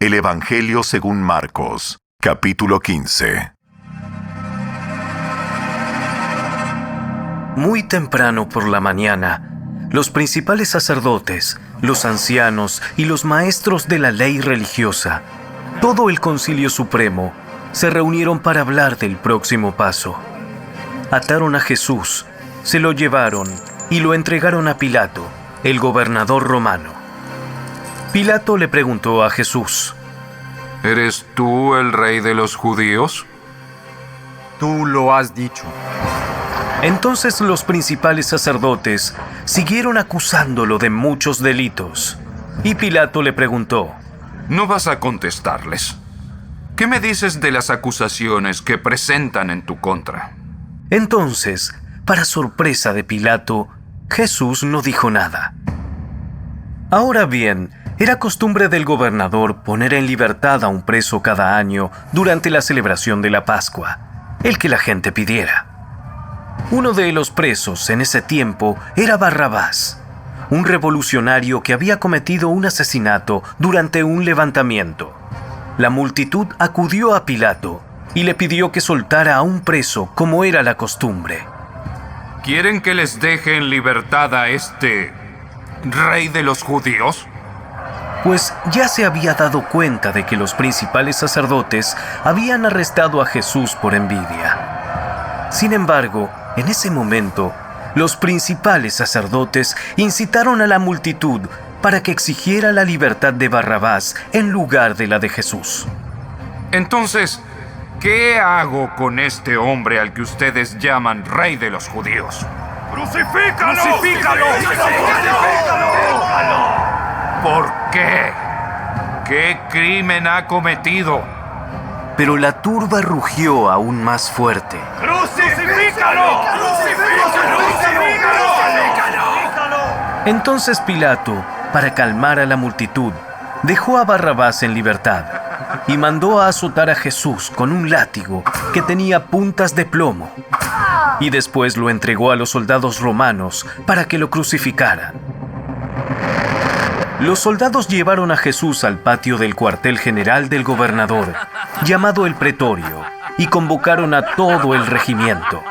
El Evangelio según Marcos, capítulo 15. Muy temprano por la mañana, los principales sacerdotes, los ancianos y los maestros de la ley religiosa, todo el Concilio Supremo, se reunieron para hablar del próximo paso. Ataron a Jesús, se lo llevaron y lo entregaron a Pilato, el gobernador romano. Pilato le preguntó a Jesús: ¿Eres tú el rey de los judíos? Tú lo has dicho. Entonces los principales sacerdotes siguieron acusándolo de muchos delitos. Y Pilato le preguntó: ¿No vas a contestarles? ¿Qué me dices de las acusaciones que presentan en tu contra? Entonces, para sorpresa de Pilato, Jesús no dijo nada. Ahora bien, era costumbre del gobernador poner en libertad a un preso cada año durante la celebración de la Pascua, el que la gente pidiera. Uno de los presos en ese tiempo era Barrabás, un revolucionario que había cometido un asesinato durante un levantamiento. La multitud acudió a Pilato y le pidió que soltara a un preso como era la costumbre. ¿Quieren que les deje en libertad a este rey de los judíos? Pues ya se había dado cuenta de que los principales sacerdotes habían arrestado a Jesús por envidia. Sin embargo, en ese momento, los principales sacerdotes incitaron a la multitud para que exigiera la libertad de Barrabás en lugar de la de Jesús. Entonces, ¿qué hago con este hombre al que ustedes llaman rey de los judíos? ¡Crucifícalo! ¡Crucifícalo! ¿Por qué? ¿Qué crimen ha cometido? Pero la turba rugió aún más fuerte. ¡Crucifícalo! Entonces Pilato, para calmar a la multitud, dejó a Barrabás en libertad y mandó a azotar a Jesús con un látigo que tenía puntas de plomo. Y después lo entregó a los soldados romanos para que lo crucificaran. Los soldados llevaron a Jesús al patio del cuartel general del gobernador, llamado el Pretorio, y convocaron a todo el regimiento.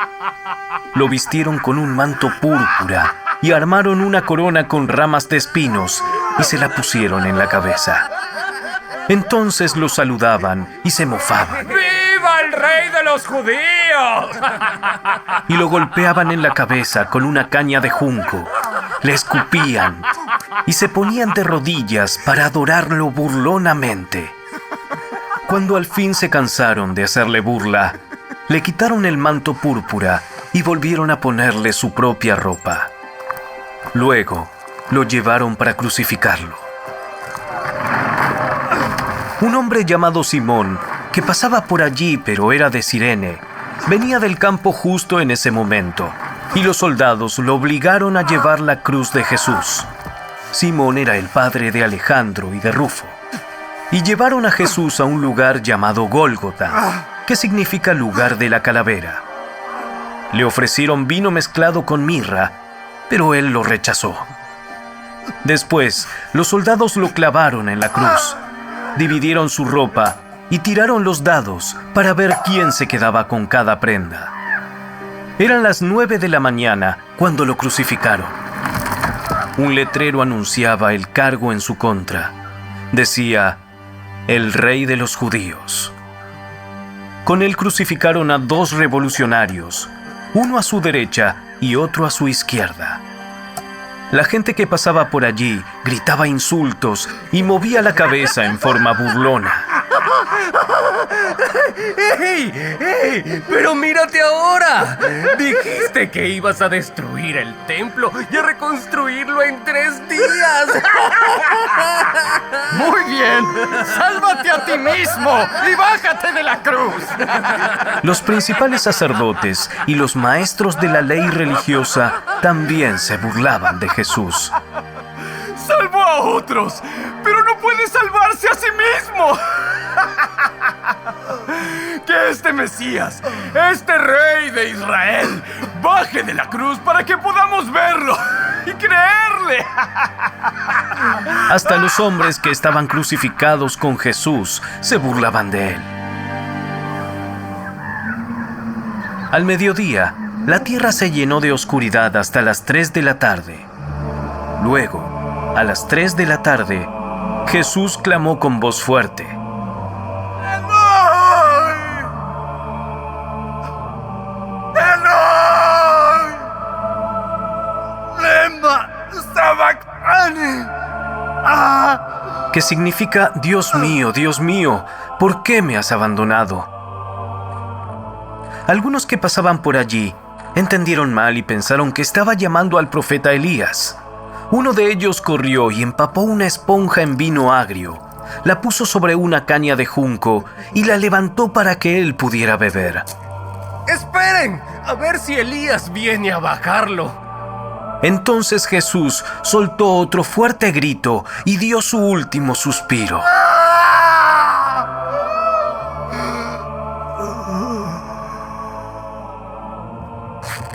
Lo vistieron con un manto púrpura y armaron una corona con ramas de espinos y se la pusieron en la cabeza. Entonces lo saludaban y se mofaban. ¡Viva el rey de los judíos! Y lo golpeaban en la cabeza con una caña de junco. Le escupían y se ponían de rodillas para adorarlo burlonamente. Cuando al fin se cansaron de hacerle burla, le quitaron el manto púrpura y volvieron a ponerle su propia ropa. Luego, lo llevaron para crucificarlo. Un hombre llamado Simón, que pasaba por allí pero era de Cirene, venía del campo justo en ese momento, y los soldados lo obligaron a llevar la cruz de Jesús. Simón era el padre de Alejandro y de Rufo. Y llevaron a Jesús a un lugar llamado Gólgota, que significa lugar de la calavera. Le ofrecieron vino mezclado con mirra, pero él lo rechazó. Después, los soldados lo clavaron en la cruz, dividieron su ropa y tiraron los dados para ver quién se quedaba con cada prenda. Eran las 9 de la mañana cuando lo crucificaron. Un letrero anunciaba el cargo en su contra. Decía: el rey de los judíos. Con él crucificaron a 2 revolucionarios, uno a su derecha y otro a su izquierda. La gente que pasaba por allí gritaba insultos y movía la cabeza en forma burlona. ¡Ey! ¡Ey! ¡Pero mírate ahora! Dijiste que ibas a destruir el templo y a reconstruirlo en 3 días. ¡Muy bien! ¡Sálvate a ti mismo y bájate de la cruz! Los principales sacerdotes y los maestros de la ley religiosa también se burlaban de Jesús. ¡Salvó a otros! ¡Pero no puede salvarse a sí mismo! Que este Mesías, este rey de Israel, baje de la cruz para que podamos verlo y creerle. Hasta los hombres que estaban crucificados con Jesús se burlaban de él. Al mediodía, la tierra se llenó de oscuridad hasta las 3 de la tarde. Luego, a las 3 de la tarde, Jesús clamó con voz fuerte: ¡Eloi! ¡Lema sabactani! que significa Dios mío, ¿por qué me has abandonado? Algunos que pasaban por allí entendieron mal y pensaron que estaba llamando al profeta Elías. Uno de ellos corrió y empapó una esponja en vino agrio, la puso sobre una caña de junco y la levantó para que él pudiera beber. ¡Esperen! A ver si Elías viene a bajarlo. Entonces Jesús soltó otro fuerte grito y dio su último suspiro.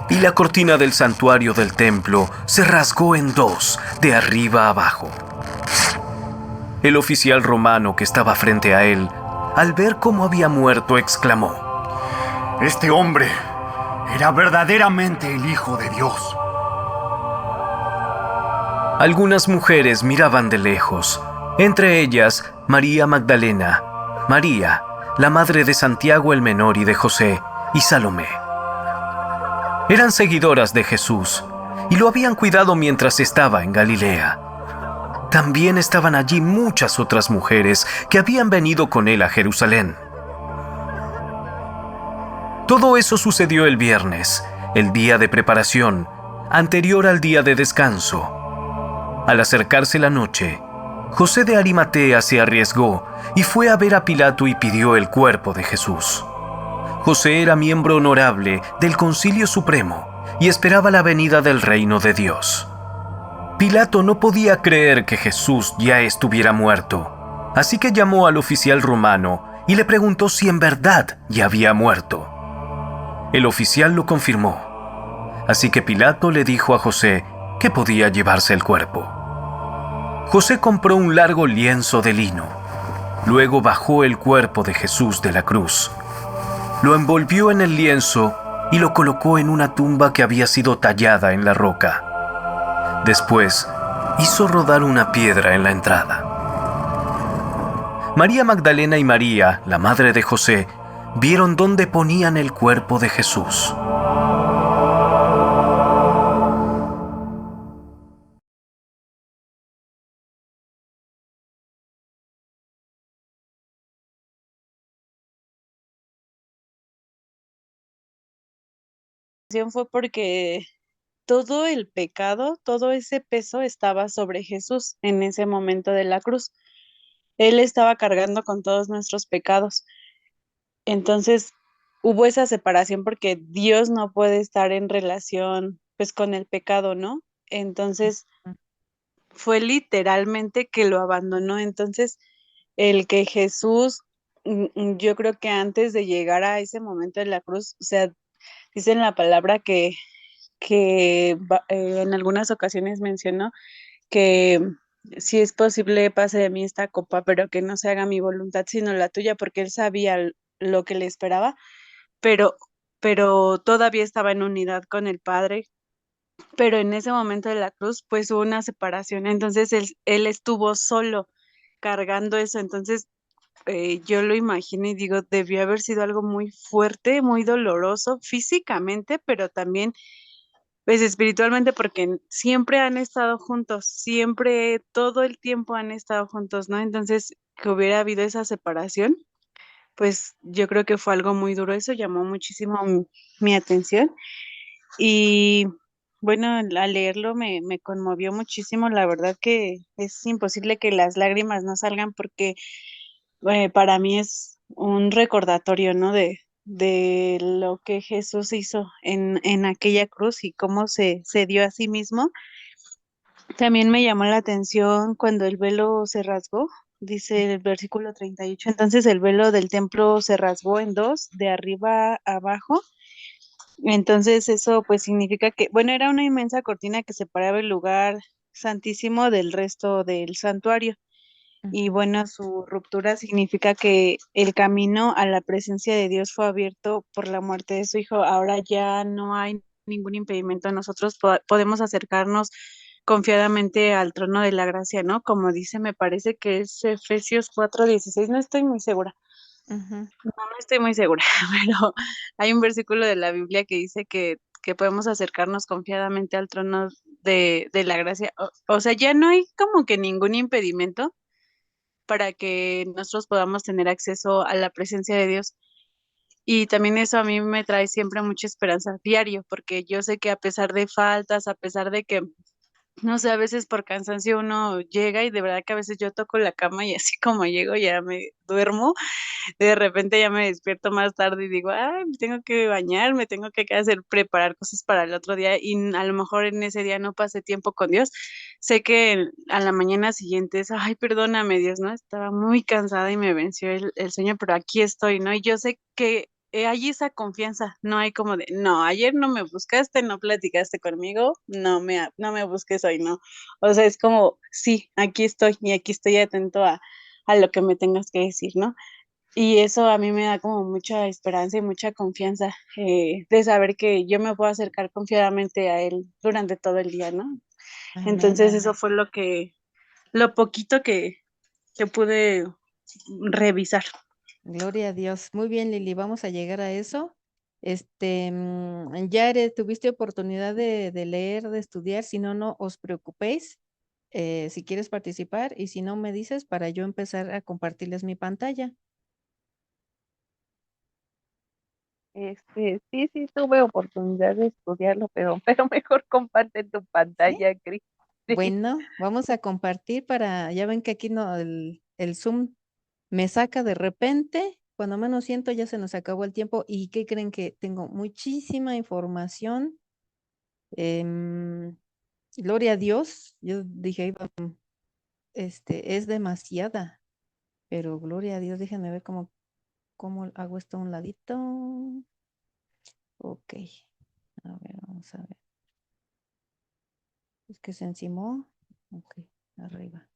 Y la cortina del santuario del templo se rasgó en dos, de arriba a abajo. El oficial romano que estaba frente a él, al ver cómo había muerto, exclamó: Este hombre era verdaderamente el Hijo de Dios. Algunas mujeres miraban de lejos, entre ellas María Magdalena, María, la madre de Santiago el Menor y de José, y Salomé. Eran seguidoras de Jesús y lo habían cuidado mientras estaba en Galilea. También estaban allí muchas otras mujeres que habían venido con él a Jerusalén. Todo eso sucedió el viernes, el día de preparación, anterior al día de descanso. Al acercarse la noche, José de Arimatea se arriesgó y fue a ver a Pilato y pidió el cuerpo de Jesús. José era miembro honorable del Concilio Supremo y esperaba la venida del reino de Dios. Pilato no podía creer que Jesús ya estuviera muerto, así que llamó al oficial romano y le preguntó si en verdad ya había muerto. El oficial lo confirmó, así que Pilato le dijo a José que podía llevarse el cuerpo. José compró un largo lienzo de lino. Luego bajó el cuerpo de Jesús de la cruz. Lo envolvió en el lienzo y lo colocó en una tumba que había sido tallada en la roca. Después, hizo rodar una piedra en la entrada. María Magdalena y María, la madre de José, vieron dónde ponían el cuerpo de Jesús. Fue porque todo el pecado, todo ese peso estaba sobre Jesús en ese momento de la cruz. Él estaba cargando con todos nuestros pecados. Entonces hubo esa separación porque Dios no puede estar en relación pues con el pecado, ¿no? Entonces fue literalmente que lo abandonó. Entonces el que Jesús, yo creo que antes de llegar a ese momento de la cruz, o sea, dice en la palabra que en algunas ocasiones mencionó que si es posible pase de mí esta copa, pero que no se haga mi voluntad sino la tuya, porque él sabía lo que le esperaba, pero, pero todavía estaba en unidad con el Padre. Pero en ese momento de la cruz, pues hubo una separación, entonces él estuvo solo cargando eso, entonces yo lo imagino y digo, debió haber sido algo muy fuerte, muy doloroso físicamente, pero también pues espiritualmente, porque siempre han estado juntos, siempre, todo el tiempo han estado juntos, ¿no? Entonces, que hubiera habido esa separación, pues yo creo que fue algo muy duro, eso llamó muchísimo mi atención y bueno, al leerlo me conmovió muchísimo, la verdad que es imposible que las lágrimas no salgan porque para mí es un recordatorio, ¿no? De lo que Jesús hizo en aquella cruz y cómo se dio a sí mismo. También me llamó la atención cuando el velo se rasgó, dice el versículo 38. Entonces el velo del templo se rasgó en dos, de arriba a abajo. Entonces eso pues significa que, bueno, era una inmensa cortina que separaba el lugar santísimo del resto del santuario. Y Ujú. bueno, su ruptura significa que el camino a la presencia de Dios fue abierto por la muerte de su hijo. Ahora ya no hay ningún impedimento. Nosotros podemos acercarnos confiadamente al trono de la gracia, ¿no? Como dice, me parece que es Efesios 4:16, no estoy muy segura. Ujú. No estoy muy segura, pero hay un versículo de la Biblia que dice que podemos acercarnos confiadamente al trono de la gracia. O sea, ya no hay como que ningún impedimento para que nosotros podamos tener acceso a la presencia de Dios. Y también eso a mí me trae siempre mucha esperanza diario, porque yo sé que a pesar de faltas, a pesar de que, no sé, a veces por cansancio uno llega y de verdad que a veces yo toco la cama y así como llego ya me duermo, de repente ya me despierto más tarde y digo, ay, me tengo que bañar, me tengo que hacer, preparar cosas para el otro día y a lo mejor en ese día no pasé tiempo con Dios. Sé que a la mañana siguiente es, ay, perdóname Dios, ¿no? Estaba muy cansada y me venció el sueño, pero aquí estoy, ¿no? Y yo sé que hay esa confianza, no hay como de, no, ayer no me buscaste, no platicaste conmigo, no me busques hoy, no. O sea, es como, sí, aquí estoy y aquí estoy atento a lo que me tengas que decir, ¿no? Y eso a mí me da como mucha esperanza y mucha confianza, de saber que yo me puedo acercar confiadamente a él durante todo el día, ¿no? Amén. Entonces, eso fue lo poquito que pude revisar. Gloria a Dios. Muy bien, Lili, vamos a llegar a eso. Yare, ¿tuviste oportunidad de leer, de estudiar? Si no, no os preocupéis. Si quieres participar y si no me dices para yo empezar a compartirles mi pantalla. Sí, tuve oportunidad de estudiarlo, pero mejor comparte tu ¿Sí? pantalla, Cris. Sí. Bueno, vamos a compartir para, ya ven que aquí no, el Zoom me saca de repente, cuando menos siento ya se nos acabó el tiempo y ¿qué creen? Que tengo muchísima información. em, Gloria a Dios, yo dije, "Ay, es demasiada, pero gloria a Dios, déjenme ver cómo hago esto a un ladito. Ok, a ver, vamos a ver. Es que se encimó. Ok, arriba.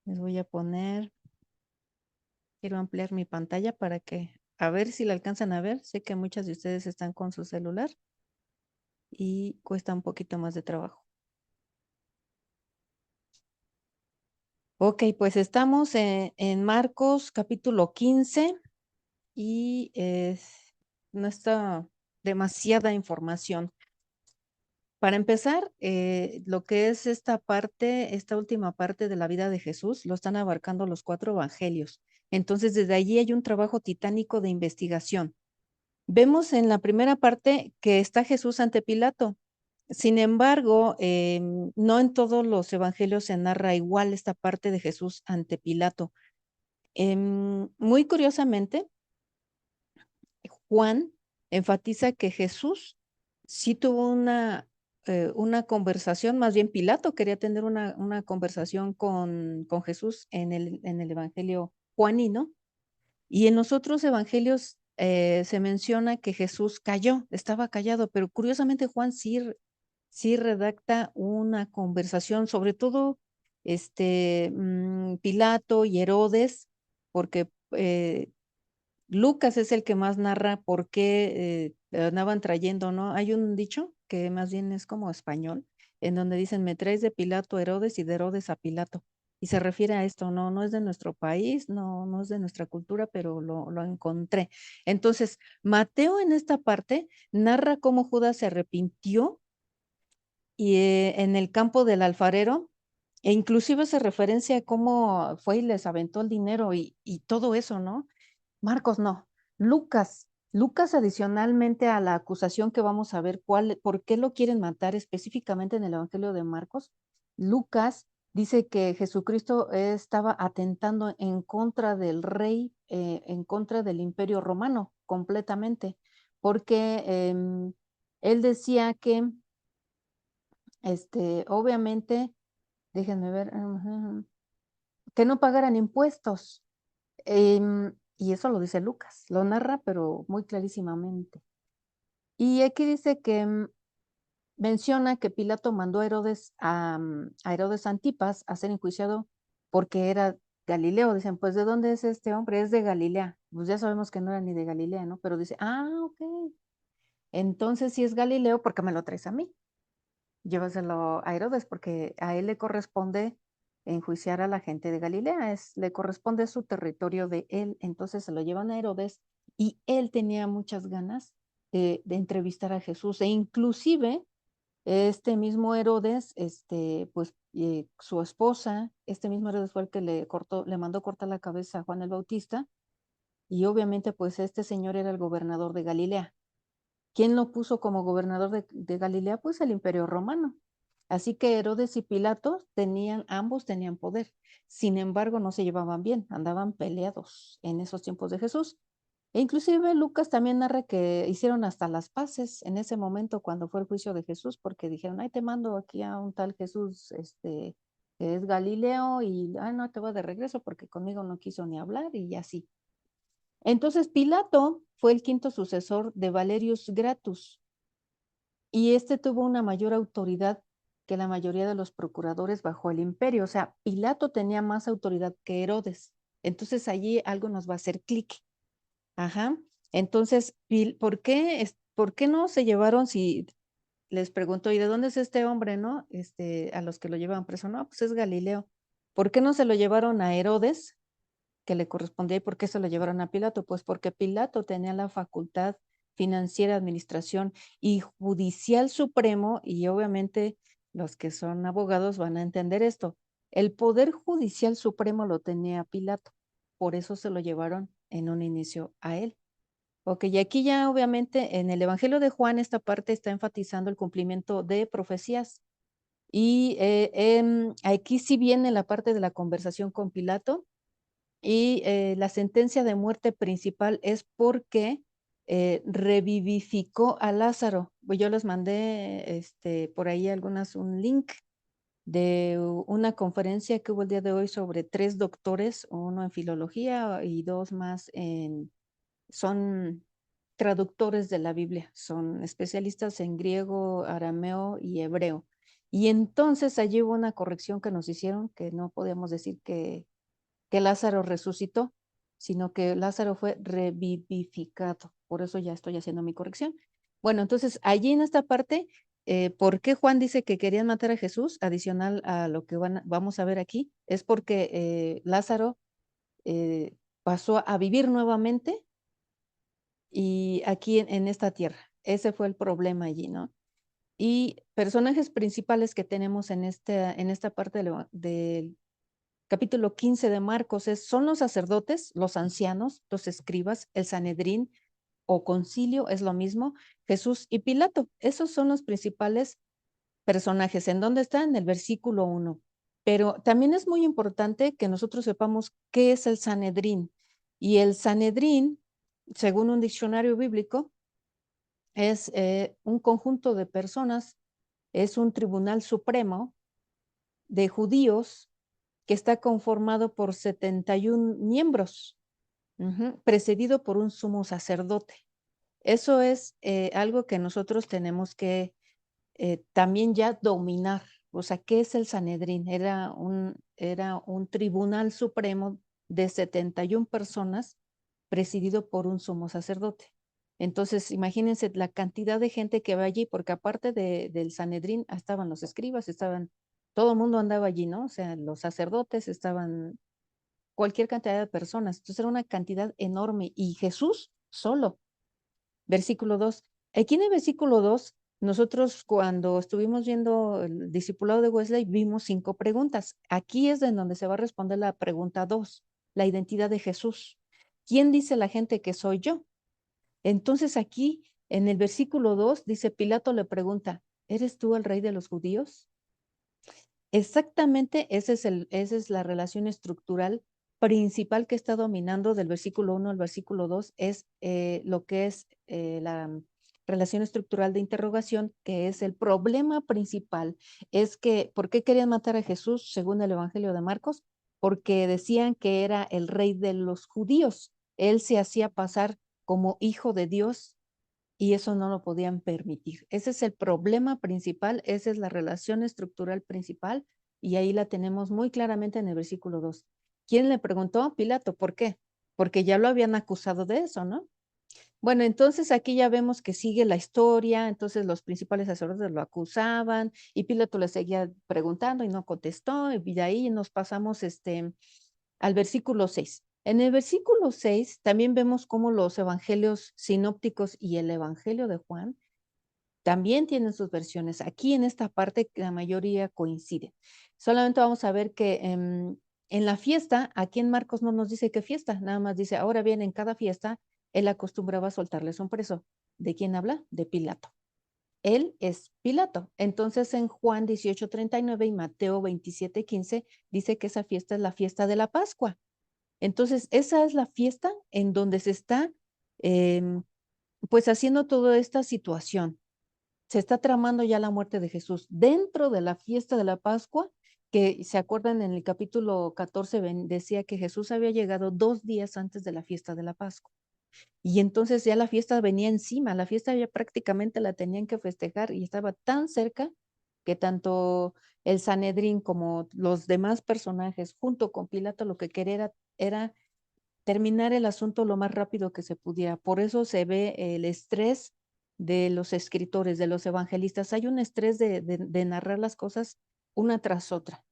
Les voy a poner, quiero ampliar mi pantalla para que, a ver si la alcanzan a ver. Sé que muchas de ustedes están con su celular y cuesta un poquito más de trabajo. Ok, pues estamos en Marcos capítulo 15 y no está demasiada información. Para empezar, lo que es esta parte, esta última parte de la vida de Jesús, lo están abarcando los 4 evangelios. Entonces, desde allí hay un trabajo titánico de investigación. Vemos en la primera parte que está Jesús ante Pilato. Sin embargo, no en todos los evangelios se narra igual esta parte de Jesús ante Pilato. Muy curiosamente, Juan enfatiza que Jesús sí tuvo una conversación, más bien Pilato quería tener una conversación con Jesús en el Evangelio juanino, y en los otros evangelios se menciona que Jesús cayó, estaba callado, pero curiosamente Juan sí redacta una conversación, sobre todo Pilato y Herodes, porque Lucas es el que más narra por qué andaban trayendo, ¿no? Hay un dicho que más bien es como español, en donde dicen, me traes de Pilato a Herodes y de Herodes a Pilato. Y se refiere a esto, no, no es de nuestro país, no, no es de nuestra cultura, pero lo encontré. Entonces, Mateo en esta parte narra cómo Judas se arrepintió y en el campo del alfarero, e inclusive se referencia a cómo fue y les aventó el dinero y todo eso, ¿no? Marcos no, Lucas adicionalmente a la acusación que vamos a ver por qué lo quieren matar específicamente en el Evangelio de Marcos, Lucas dice que Jesucristo estaba atentando en contra del rey, en contra del Imperio Romano completamente, porque él decía que, obviamente, déjenme ver, que no pagaran impuestos. Y eso lo dice Lucas, lo narra, pero muy clarísimamente. Y aquí dice que menciona que Pilato mandó a Herodes, a Herodes Antipas a ser enjuiciado porque era Galileo. Dicen, pues, ¿de dónde es este hombre? Es de Galilea. Pues ya sabemos que no era ni de Galilea, ¿no? Pero dice, ok. Entonces, si es Galileo, ¿por qué me lo traes a mí? Llévaselo a Herodes, porque a él le corresponde enjuiciar a la gente de Galilea, le corresponde su territorio de él. Entonces se lo llevan a Herodes y él tenía muchas ganas de entrevistar a Jesús, e inclusive este mismo Herodes, pues su esposa, este mismo Herodes fue el que le mandó cortar la cabeza a Juan el Bautista, y obviamente pues este señor era el gobernador de Galilea. ¿Quién lo puso como gobernador de Galilea? Pues el Imperio Romano. Así que Herodes y Pilato ambos tenían poder. Sin embargo, no se llevaban bien, andaban peleados en esos tiempos de Jesús. E inclusive Lucas también narra que hicieron hasta las paces en ese momento cuando fue el juicio de Jesús, porque dijeron, ay, te mando aquí a un tal Jesús, que es Galileo, y no, te voy de regreso porque conmigo no quiso ni hablar, y así. Entonces Pilato fue el quinto sucesor de Valerius Gratus, y tuvo una mayor autoridad que la mayoría de los procuradores bajo el imperio. O sea, Pilato tenía más autoridad que Herodes. Entonces allí algo nos va a hacer clic. Ajá. Entonces, ¿por qué no se llevaron? Si les preguntó, ¿y de dónde es este hombre, no? A los que lo llevaban preso, no, pues es Galileo. ¿Por qué no se lo llevaron a Herodes, que le correspondía, y por qué se lo llevaron a Pilato? Pues porque Pilato tenía la facultad financiera, administración y judicial supremo, y obviamente los que son abogados van a entender esto. El poder judicial supremo lo tenía Pilato, por eso se lo llevaron en un inicio a él. Ok, y aquí ya obviamente en el Evangelio de Juan esta parte está enfatizando el cumplimiento de profecías, y aquí sí viene la parte de la conversación con Pilato, y la sentencia de muerte principal es porque revivificó a Lázaro. Pues yo les mandé por ahí un link de una conferencia que hubo el día de hoy sobre 3 doctores, uno en filología y 2 más son traductores de la Biblia, son especialistas en griego, arameo y hebreo. Y entonces allí hubo una corrección que nos hicieron, que no podíamos decir que Lázaro resucitó, sino que Lázaro fue revivificado. Por eso ya estoy haciendo mi corrección. Bueno, entonces allí en esta parte, ¿por qué Juan dice que querían matar a Jesús? Adicional a lo que vamos a ver aquí, es porque Lázaro pasó a vivir nuevamente, y aquí en esta tierra. Ese fue el problema allí, ¿no? Y personajes principales que tenemos en esta parte del capítulo 15 de Marcos son los sacerdotes, los ancianos, los escribas, el Sanedrín o concilio, es lo mismo, Jesús y Pilato. Esos son los principales personajes. ¿En dónde están? En el versículo 1. Pero también es muy importante que nosotros sepamos qué es el Sanedrín. Y el Sanedrín, según un diccionario bíblico, es un conjunto de personas, es un tribunal supremo de judíos que está conformado por 71 miembros, precedido por un sumo sacerdote. Eso es algo que nosotros tenemos que también ya dominar. O sea, ¿qué es el Sanedrín? Era un tribunal supremo de 71 personas presidido por un sumo sacerdote. Entonces, imagínense la cantidad de gente que va allí, porque aparte del Sanedrín estaban los escribas, todo el mundo andaba allí, ¿no? O sea, los sacerdotes estaban, cualquier cantidad de personas. Entonces era una cantidad enorme, y Jesús solo. Versículo 2. Aquí en el versículo 2, nosotros cuando estuvimos viendo el discipulado de Wesley, vimos 5 preguntas. Aquí es en donde se va a responder la pregunta 2, la identidad de Jesús. ¿Quién dice la gente que soy yo? Entonces aquí, en el versículo 2, dice, Pilato le pregunta, ¿eres tú el rey de los judíos? Exactamente, esa es la relación estructural principal que está dominando del versículo 1 al versículo 2, es lo que es la relación estructural de interrogación, que es el problema principal. Es que, ¿por qué querían matar a Jesús según el Evangelio de Marcos? Porque decían que era el rey de los judíos. Él se hacía pasar como hijo de Dios, y eso no lo podían permitir. Ese es el problema principal, esa es la relación estructural principal, y ahí la tenemos muy claramente en el versículo 2. ¿Quién le preguntó? Pilato. ¿Por qué? Porque ya lo habían acusado de eso, ¿no? Bueno, entonces aquí ya vemos que sigue la historia, entonces los principales sacerdotes lo acusaban y Pilato le seguía preguntando y no contestó, y de ahí nos pasamos al versículo 6. En el versículo 6 también vemos cómo los evangelios sinópticos y el evangelio de Juan también tienen sus versiones. Aquí en esta parte la mayoría coincide. Solamente vamos a ver que en la fiesta, aquí en Marcos no nos dice qué fiesta, nada más dice, ahora bien, en cada fiesta él acostumbraba a soltarles un preso. ¿De quién habla? De Pilato. Él es Pilato. Entonces en Juan 18:39 y Mateo 27:15 dice que esa fiesta es la fiesta de la Pascua. Entonces esa es la fiesta en donde se está pues haciendo toda esta situación. Se está tramando ya la muerte de Jesús dentro de la fiesta de la Pascua, que se acuerdan en el capítulo 14 decía que Jesús había llegado 2 días antes de la fiesta de la Pascua. Y entonces ya la fiesta venía encima, la fiesta ya prácticamente la tenían que festejar y estaba tan cerca que tanto el Sanedrín como los demás personajes junto con Pilato lo que quería era terminar el asunto lo más rápido que se pudiera. Por eso se ve el estrés de los escritores, de los evangelistas. Hay un estrés de narrar las cosas una tras otra.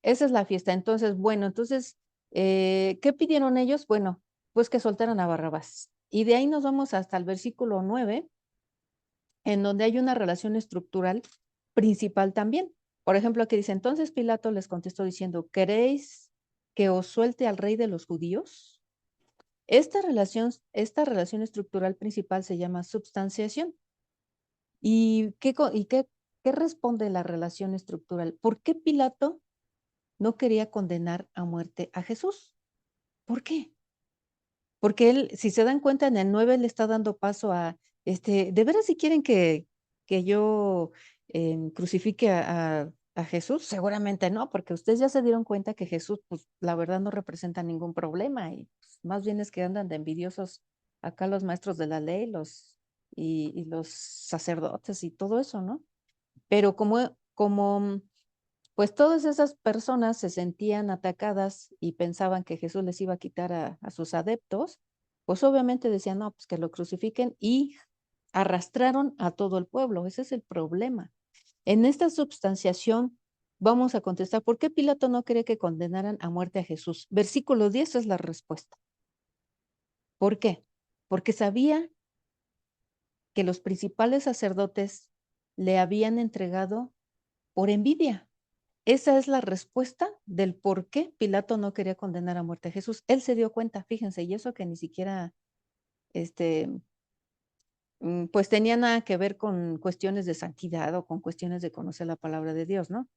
Esa es la fiesta. Entonces, bueno, ¿qué pidieron ellos? Bueno, pues que soltaran a Barrabás. Y de ahí nos vamos hasta el versículo 9, en donde hay una relación estructural principal también. Por ejemplo, aquí dice, entonces Pilato les contestó diciendo, ¿queréis que os suelte al rey de los judíos? Esta relación estructural principal se llama substanciación. ¿Y qué responde la relación estructural? ¿Por qué Pilato no quería condenar a muerte a Jesús? ¿Por qué? Porque él, si se dan cuenta, en el 9 le está dando paso a, ¿de veras si quieren que yo crucifique a Jesús? Seguramente no, porque ustedes ya se dieron cuenta que Jesús, pues la verdad no representa ningún problema y pues, más bien es que andan de envidiosos acá los maestros de la ley, y los sacerdotes y todo eso, ¿no? Pero como pues todas esas personas se sentían atacadas y pensaban que Jesús les iba a quitar a sus adeptos, pues obviamente decían, no, pues que lo crucifiquen y arrastraron a todo el pueblo. Ese es el problema. En esta substanciación vamos a contestar, ¿por qué Pilato no quería que condenaran a muerte a Jesús? Versículo 10 es la respuesta. ¿Por qué? Porque sabía que los principales sacerdotes le habían entregado por envidia. Esa es la respuesta del por qué Pilato no quería condenar a muerte a Jesús. Él se dio cuenta, fíjense, y eso que ni siquiera, pues tenía nada que ver con cuestiones de santidad o con cuestiones de conocer la palabra de Dios, ¿no?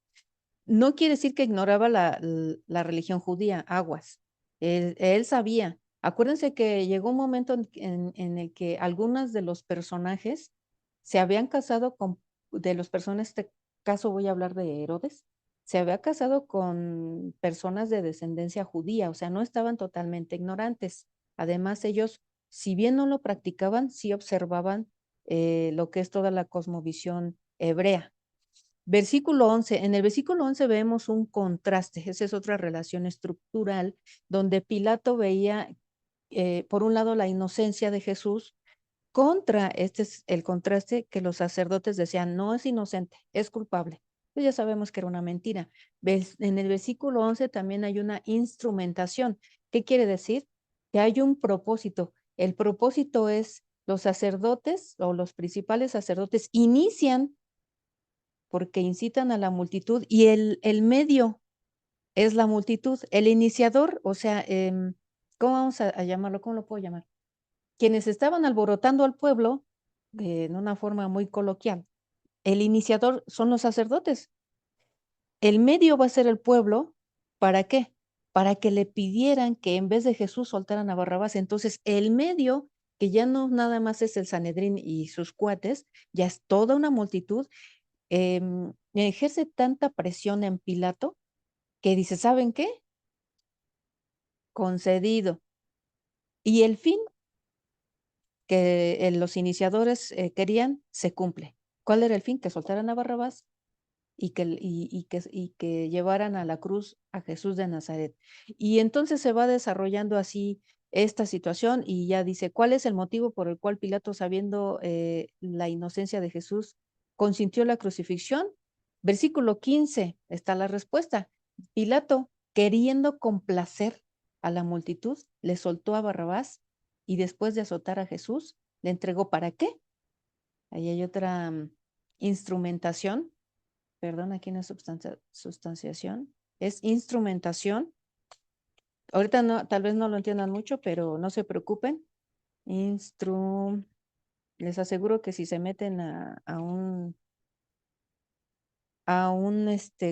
No quiere decir que ignoraba la religión judía, aguas. Él sabía. Acuérdense que llegó un momento en el que algunos de los personajes se habían casado de los personajes, en este caso voy a hablar de Herodes, se había casado con personas de descendencia judía, o sea, no estaban totalmente ignorantes. Además, ellos, si bien no lo practicaban, sí observaban lo que es toda la cosmovisión hebrea. Versículo 11. En el versículo 11 vemos un contraste. Esa es otra relación estructural donde Pilato veía, por un lado, la inocencia de Jesús contra este es el contraste que los sacerdotes decían, no es inocente, es culpable. Pues ya sabemos que era una mentira. En el versículo 11 también hay una instrumentación. ¿Qué quiere decir? Que hay un propósito. El propósito es los sacerdotes o los principales sacerdotes inician porque incitan a la multitud y el medio es la multitud. El iniciador, o sea, ¿cómo vamos a llamarlo? ¿Cómo lo puedo llamar? Quienes estaban alborotando al pueblo, en una forma muy coloquial, el iniciador son los sacerdotes. El medio va a ser el pueblo. ¿Para qué? Para que le pidieran que en vez de Jesús soltaran a Barrabás. Entonces, el medio, que ya no nada más es el Sanedrín y sus cuates, ya es toda una multitud, ejerce tanta presión en Pilato que dice, ¿saben qué? Concedido. Y el fin que los iniciadores querían se cumple. ¿Cuál era el fin? Que soltaran a Barrabás y que llevaran a la cruz a Jesús de Nazaret. Y entonces se va desarrollando así esta situación y ya dice, ¿cuál es el motivo por el cual Pilato, sabiendo la inocencia de Jesús, consintió la crucifixión? Versículo 15 está la respuesta. Pilato, queriendo complacer a la multitud, le soltó a Barrabás y después de azotar a Jesús, le entregó ¿para qué? Ahí hay otra instrumentación. Perdón, aquí no es sustanciación, es instrumentación. Ahorita no, tal vez no lo entiendan mucho, pero no se preocupen. Les aseguro que si se meten a un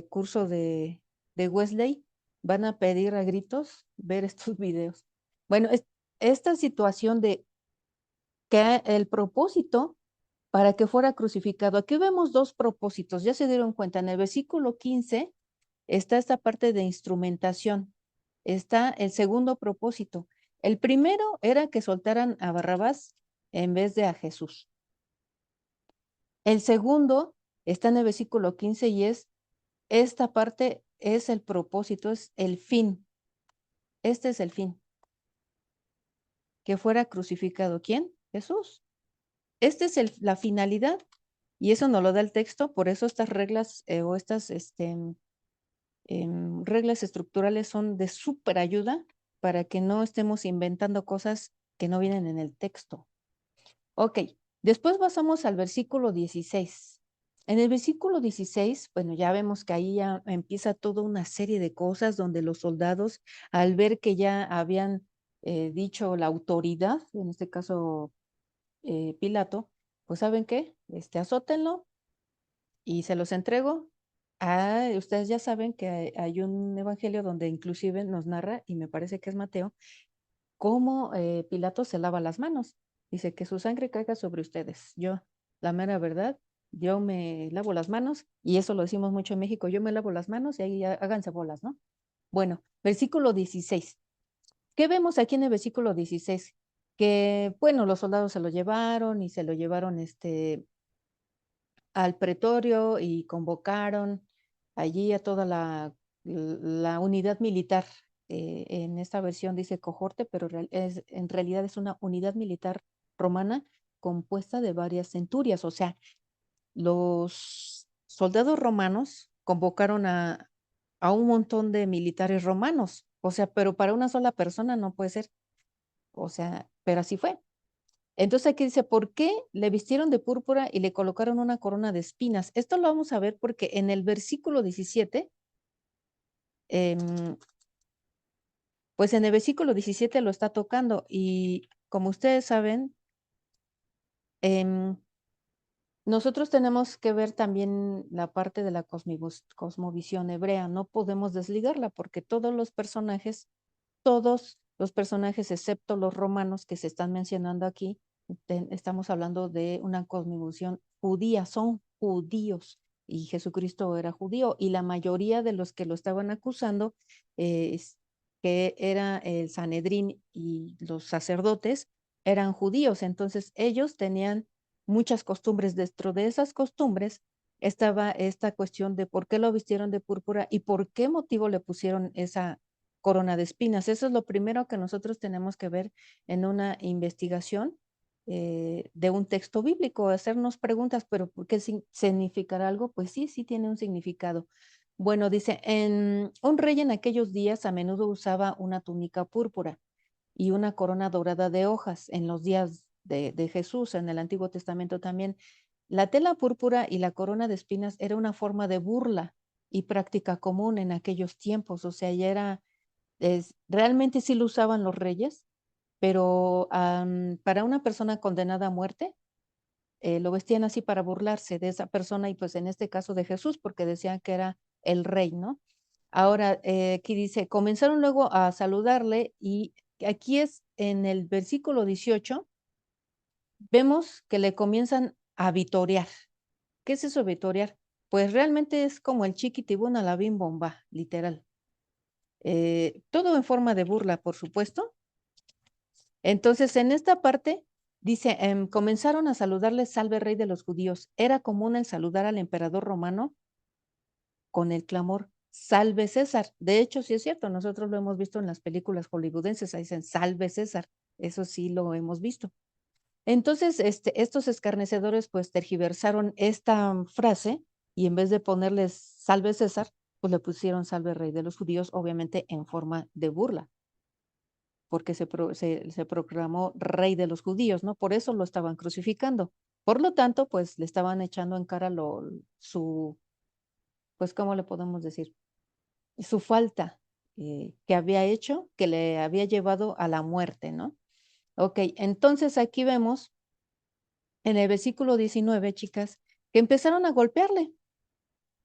curso de Wesley, van a pedir a gritos ver estos videos. Bueno, esta situación de que el propósito para que fuera crucificado. Aquí vemos dos propósitos, ya se dieron cuenta, en el versículo 15 está esta parte de instrumentación, está el segundo propósito. El primero era que soltaran a Barrabás en vez de a Jesús. El segundo está en el versículo 15 y esta parte es el propósito, es el fin. Este es el fin. Que fuera crucificado. ¿Quién? Jesús. Esta es la finalidad y eso nos lo da el texto, por eso estas reglas o estas reglas estructurales son de súper ayuda para que no estemos inventando cosas que no vienen en el texto. Ok, después pasamos al versículo 16. En el versículo 16, bueno, ya vemos que ahí ya empieza toda una serie de cosas donde los soldados, al ver que ya habían dicho la autoridad, en este caso Pilato, pues ¿saben qué? Azótenlo y se los entrego. Ustedes ya saben que hay un evangelio donde inclusive nos narra, y me parece que es Mateo, cómo Pilato se lava las manos. Dice que su sangre caiga sobre ustedes. Yo, la mera verdad, yo me lavo las manos, y eso lo decimos mucho en México, yo me lavo las manos y ahí háganse bolas, ¿no? Bueno, versículo 16. ¿Qué vemos aquí en el versículo 16? Que, bueno, los soldados se lo llevaron y se lo llevaron al pretorio y convocaron allí a toda la unidad militar. En esta versión dice cohorte, pero en realidad es una unidad militar romana compuesta de varias centurias. O sea, los soldados romanos convocaron a un montón de militares romanos. O sea, pero para una sola persona no puede ser. O sea, pero así fue. Entonces aquí dice, ¿por qué le vistieron de púrpura y le colocaron una corona de espinas? Esto lo vamos a ver porque en el versículo 17, pues en el versículo 17 lo está tocando y como ustedes saben, nosotros tenemos que ver también la parte de la cosmovisión hebrea, no podemos desligarla porque todos los personajes excepto los romanos que se están mencionando aquí, estamos hablando de una cosmovisión judía, son judíos y Jesucristo era judío y la mayoría de los que lo estaban acusando, que era el Sanedrín y los sacerdotes, eran judíos, entonces ellos tenían muchas costumbres. Dentro de esas costumbres estaba esta cuestión de por qué lo vistieron de púrpura y por qué motivo le pusieron esa corona de espinas. Eso es lo primero que nosotros tenemos que ver en una investigación de un texto bíblico, hacernos preguntas, pero ¿por qué significará algo? Pues sí, sí tiene un significado. Bueno, dice, un rey en aquellos días a menudo usaba una túnica púrpura y una corona dorada de hojas en los días de Jesús, en el Antiguo Testamento también. La tela púrpura y la corona de espinas era una forma de burla y práctica común en aquellos tiempos, o sea, ya era realmente sí lo usaban los reyes, pero para una persona condenada a muerte, lo vestían así para burlarse de esa persona y pues en este caso de Jesús, porque decían que era el rey, ¿no? Ahora, aquí dice, comenzaron luego a saludarle y aquí es en el versículo 18, vemos que le comienzan a vitorear. ¿Qué es eso vitorear? Pues realmente es como el chiquitibún a la bim bomba, literal. Todo en forma de burla, por supuesto. Entonces, en esta parte Dice, comenzaron a saludarle salve rey de los judíos. Era común el saludar al emperador romano con el clamor, salve César. De hecho, sí es cierto, nosotros lo hemos visto en las películas hollywoodenses, ahí dicen, salve César. Eso sí lo hemos visto. Entonces, estos escarnecedores pues tergiversaron esta frase y en vez de ponerles salve César, pues le pusieron salve rey de los judíos, obviamente en forma de burla, porque se proclamó rey de los judíos, ¿no? Por eso lo estaban crucificando. Por lo tanto, pues le estaban echando en cara pues, ¿cómo le podemos decir? Su falta que había hecho, que le había llevado a la muerte, ¿no? Ok, entonces aquí vemos en el versículo 19, chicas, que empezaron a golpearle.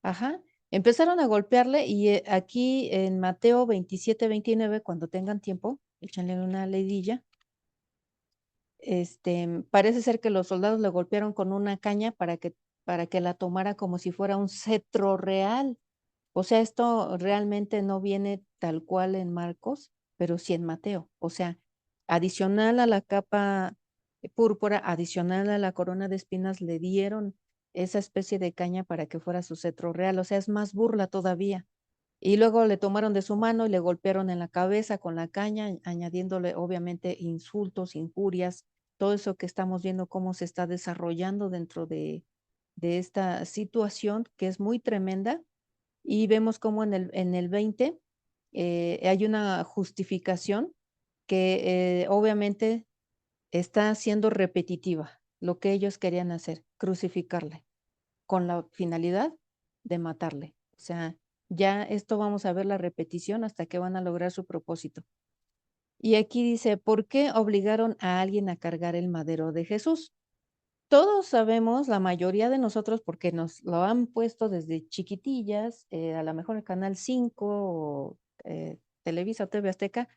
Ajá, empezaron a golpearle y aquí en Mateo 27, 29, cuando tengan tiempo, échenle una leidilla. Parece ser que los soldados le golpearon con una caña para que la tomara como si fuera un cetro real. O sea, esto realmente no viene tal cual en Marcos, pero sí en Mateo. O sea, adicional a la capa púrpura, adicional a la corona de espinas, le dieron esa especie de caña para que fuera su cetro real. O sea, es más burla todavía. Y luego le tomaron de su mano y le golpearon en la cabeza con la caña, añadiéndole obviamente insultos, injurias, todo eso que estamos viendo cómo se está desarrollando dentro de esta situación que es muy tremenda. Y vemos cómo en el 20 hay una justificación que obviamente está siendo repetitiva, lo que ellos querían hacer, crucificarle, con la finalidad de matarle. O sea, ya esto vamos a ver la repetición hasta que van a lograr su propósito. Y aquí dice, ¿por qué obligaron a alguien a cargar el madero de Jesús? Todos sabemos, la mayoría de nosotros, porque nos lo han puesto desde chiquitillas, a lo mejor el Canal 5 o Televisa o TV Azteca,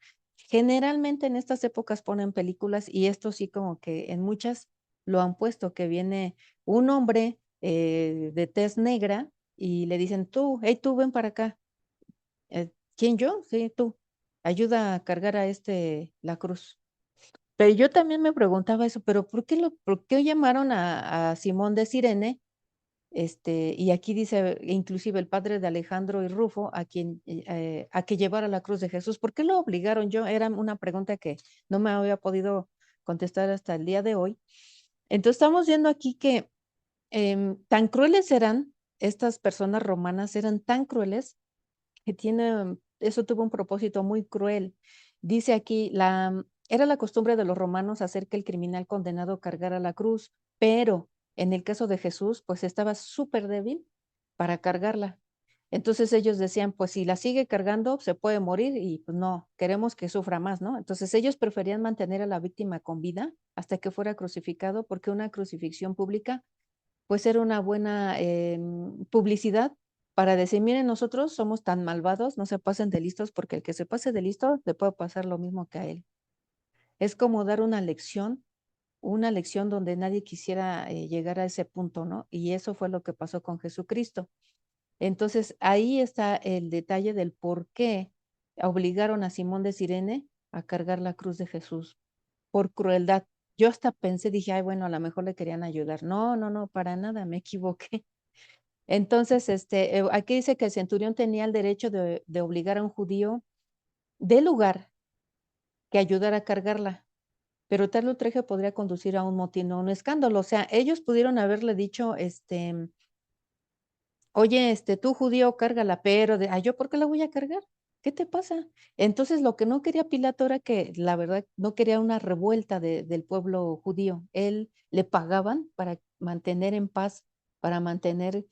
generalmente en estas épocas ponen películas y esto sí como que en muchas lo han puesto, que viene un hombre de tez negra y le dicen, tú, hey, tú ven para acá. ¿Quién yo? Sí, tú. Ayuda a cargar a la cruz. Pero yo también me preguntaba eso, pero por qué llamaron a Simón de Cirene? Y aquí dice, inclusive el padre de Alejandro y Rufo, a que llevara la cruz de Jesús. ¿Por qué lo obligaron? Yo, era una pregunta que no me había podido contestar hasta el día de hoy. Entonces estamos viendo aquí que tan crueles eran estas personas romanas, eran tan crueles que eso tuvo un propósito muy cruel. Dice aquí, era la costumbre de los romanos hacer que el criminal condenado cargara la cruz, pero en el caso de Jesús, pues estaba súper débil para cargarla. Entonces ellos decían, pues si la sigue cargando, se puede morir y pues no, queremos que sufra más, ¿no? Entonces ellos preferían mantener a la víctima con vida hasta que fuera crucificado, porque una crucifixión pública pues era una buena publicidad para decir, miren, nosotros somos tan malvados, no se pasen de listos, porque el que se pase de listo le puede pasar lo mismo que a él. Es como dar una lección donde nadie quisiera llegar a ese punto, ¿no? Y eso fue lo que pasó con Jesucristo. Entonces, ahí está el detalle del por qué obligaron a Simón de Cirene a cargar la cruz de Jesús por crueldad. Yo hasta pensé, dije, ay, bueno, a lo mejor le querían ayudar. No, no, no, para nada, me equivoqué. Entonces, aquí dice que el centurión tenía el derecho de obligar a un judío del lugar que ayudara a cargarla, pero tal ultraje podría conducir a un motín o a un escándalo. O sea, ellos pudieron haberle dicho, oye, tú judío, cárgala, pero ¿yo por qué la voy a cargar? ¿Qué te pasa? Entonces, lo que no quería Pilato era que, la verdad, no quería una revuelta del pueblo judío. Él le pagaban para mantener en paz, para mantener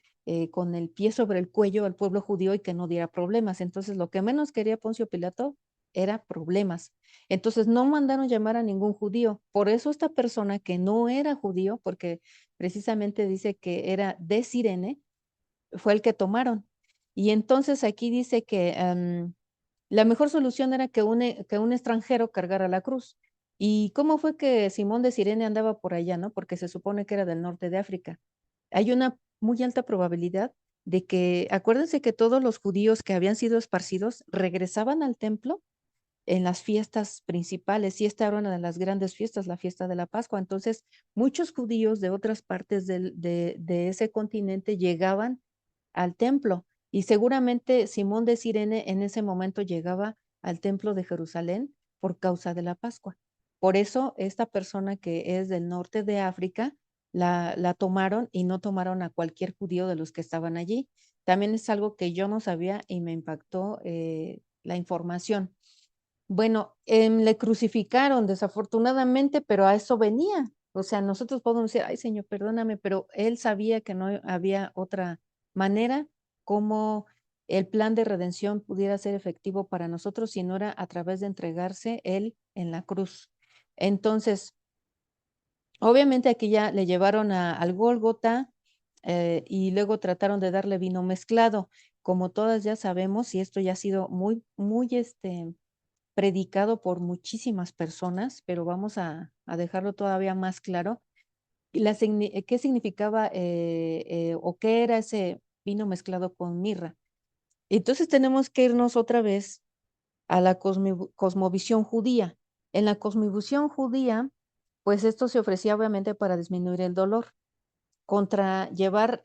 con el pie sobre el cuello al pueblo judío y que no diera problemas. Entonces, lo que menos quería Poncio Pilato era problemas. Entonces, no mandaron llamar a ningún judío. Por eso esta persona que no era judío, porque precisamente dice que era de Cirene, fue el que tomaron. Y entonces aquí dice que la mejor solución era que un extranjero cargara la cruz. ¿Y cómo fue que Simón de Cirene andaba por allá, no? Porque se supone que era del norte de África. Hay una muy alta probabilidad de que, acuérdense que todos los judíos que habían sido esparcidos regresaban al templo en las fiestas principales, y esta era una de las grandes fiestas, la fiesta de la Pascua. Entonces, muchos judíos de otras partes de ese continente llegaban al templo, y seguramente Simón de Cirene en ese momento llegaba al templo de Jerusalén por causa de la Pascua. Por eso esta persona que es del norte de África la tomaron, y no tomaron a cualquier judío de los que estaban allí. También es algo que yo no sabía y me impactó la información. Bueno, le crucificaron desafortunadamente, pero a eso venía. O sea, nosotros podemos decir, ay Señor, perdóname, pero él sabía que no había otra manera como el plan de redención pudiera ser efectivo para nosotros si no era a través de entregarse él en la cruz. Entonces, obviamente aquí ya le llevaron al Gólgota, y luego trataron de darle vino mezclado. Como todas ya sabemos, y esto ya ha sido muy, muy predicado por muchísimas personas, pero vamos a dejarlo todavía más claro. ¿Qué significaba o qué era ese vino mezclado con mirra? Entonces tenemos que irnos otra vez a la cosmovisión judía. En la cosmovisión judía, pues esto se ofrecía obviamente para disminuir el dolor, contra llevar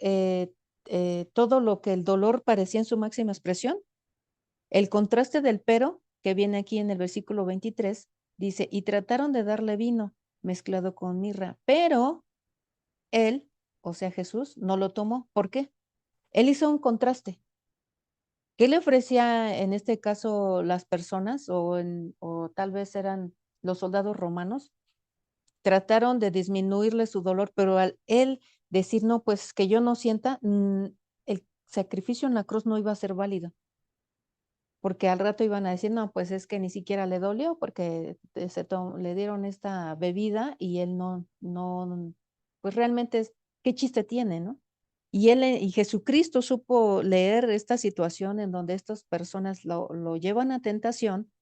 todo lo que el dolor parecía en su máxima expresión. El contraste del pero, que viene aquí en el versículo 23, dice, y trataron de darle vino mezclado con mirra, pero él, o sea Jesús, no lo tomó. ¿Por qué? Él hizo un contraste. ¿Qué le ofrecía en este caso las personas o tal vez eran los soldados romanos? Trataron de disminuirle su dolor, pero al él decir, no, pues que yo no sienta, el sacrificio en la cruz no iba a ser válido, porque al rato iban a decir, no, pues es que ni siquiera le dolió porque le dieron esta bebida y él no, pues realmente ¿qué chiste tiene, no? Y Jesucristo supo leer esta situación en donde estas personas lo llevan a tentación,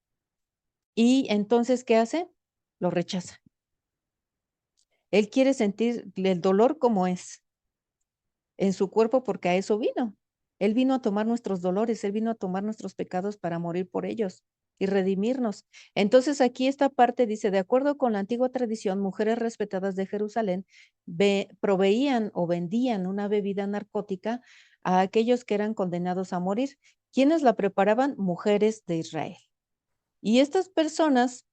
y entonces, ¿qué hace? Lo rechaza. Él quiere sentir el dolor como es en su cuerpo, porque a eso vino. Él vino a tomar nuestros dolores, Él vino a tomar nuestros pecados para morir por ellos y redimirnos. Entonces aquí esta parte dice, de acuerdo con la antigua tradición, mujeres respetadas de Jerusalén proveían o vendían una bebida narcótica a aquellos que eran condenados a morir. ¿Quiénes la preparaban? Mujeres de Israel. Y estas personas,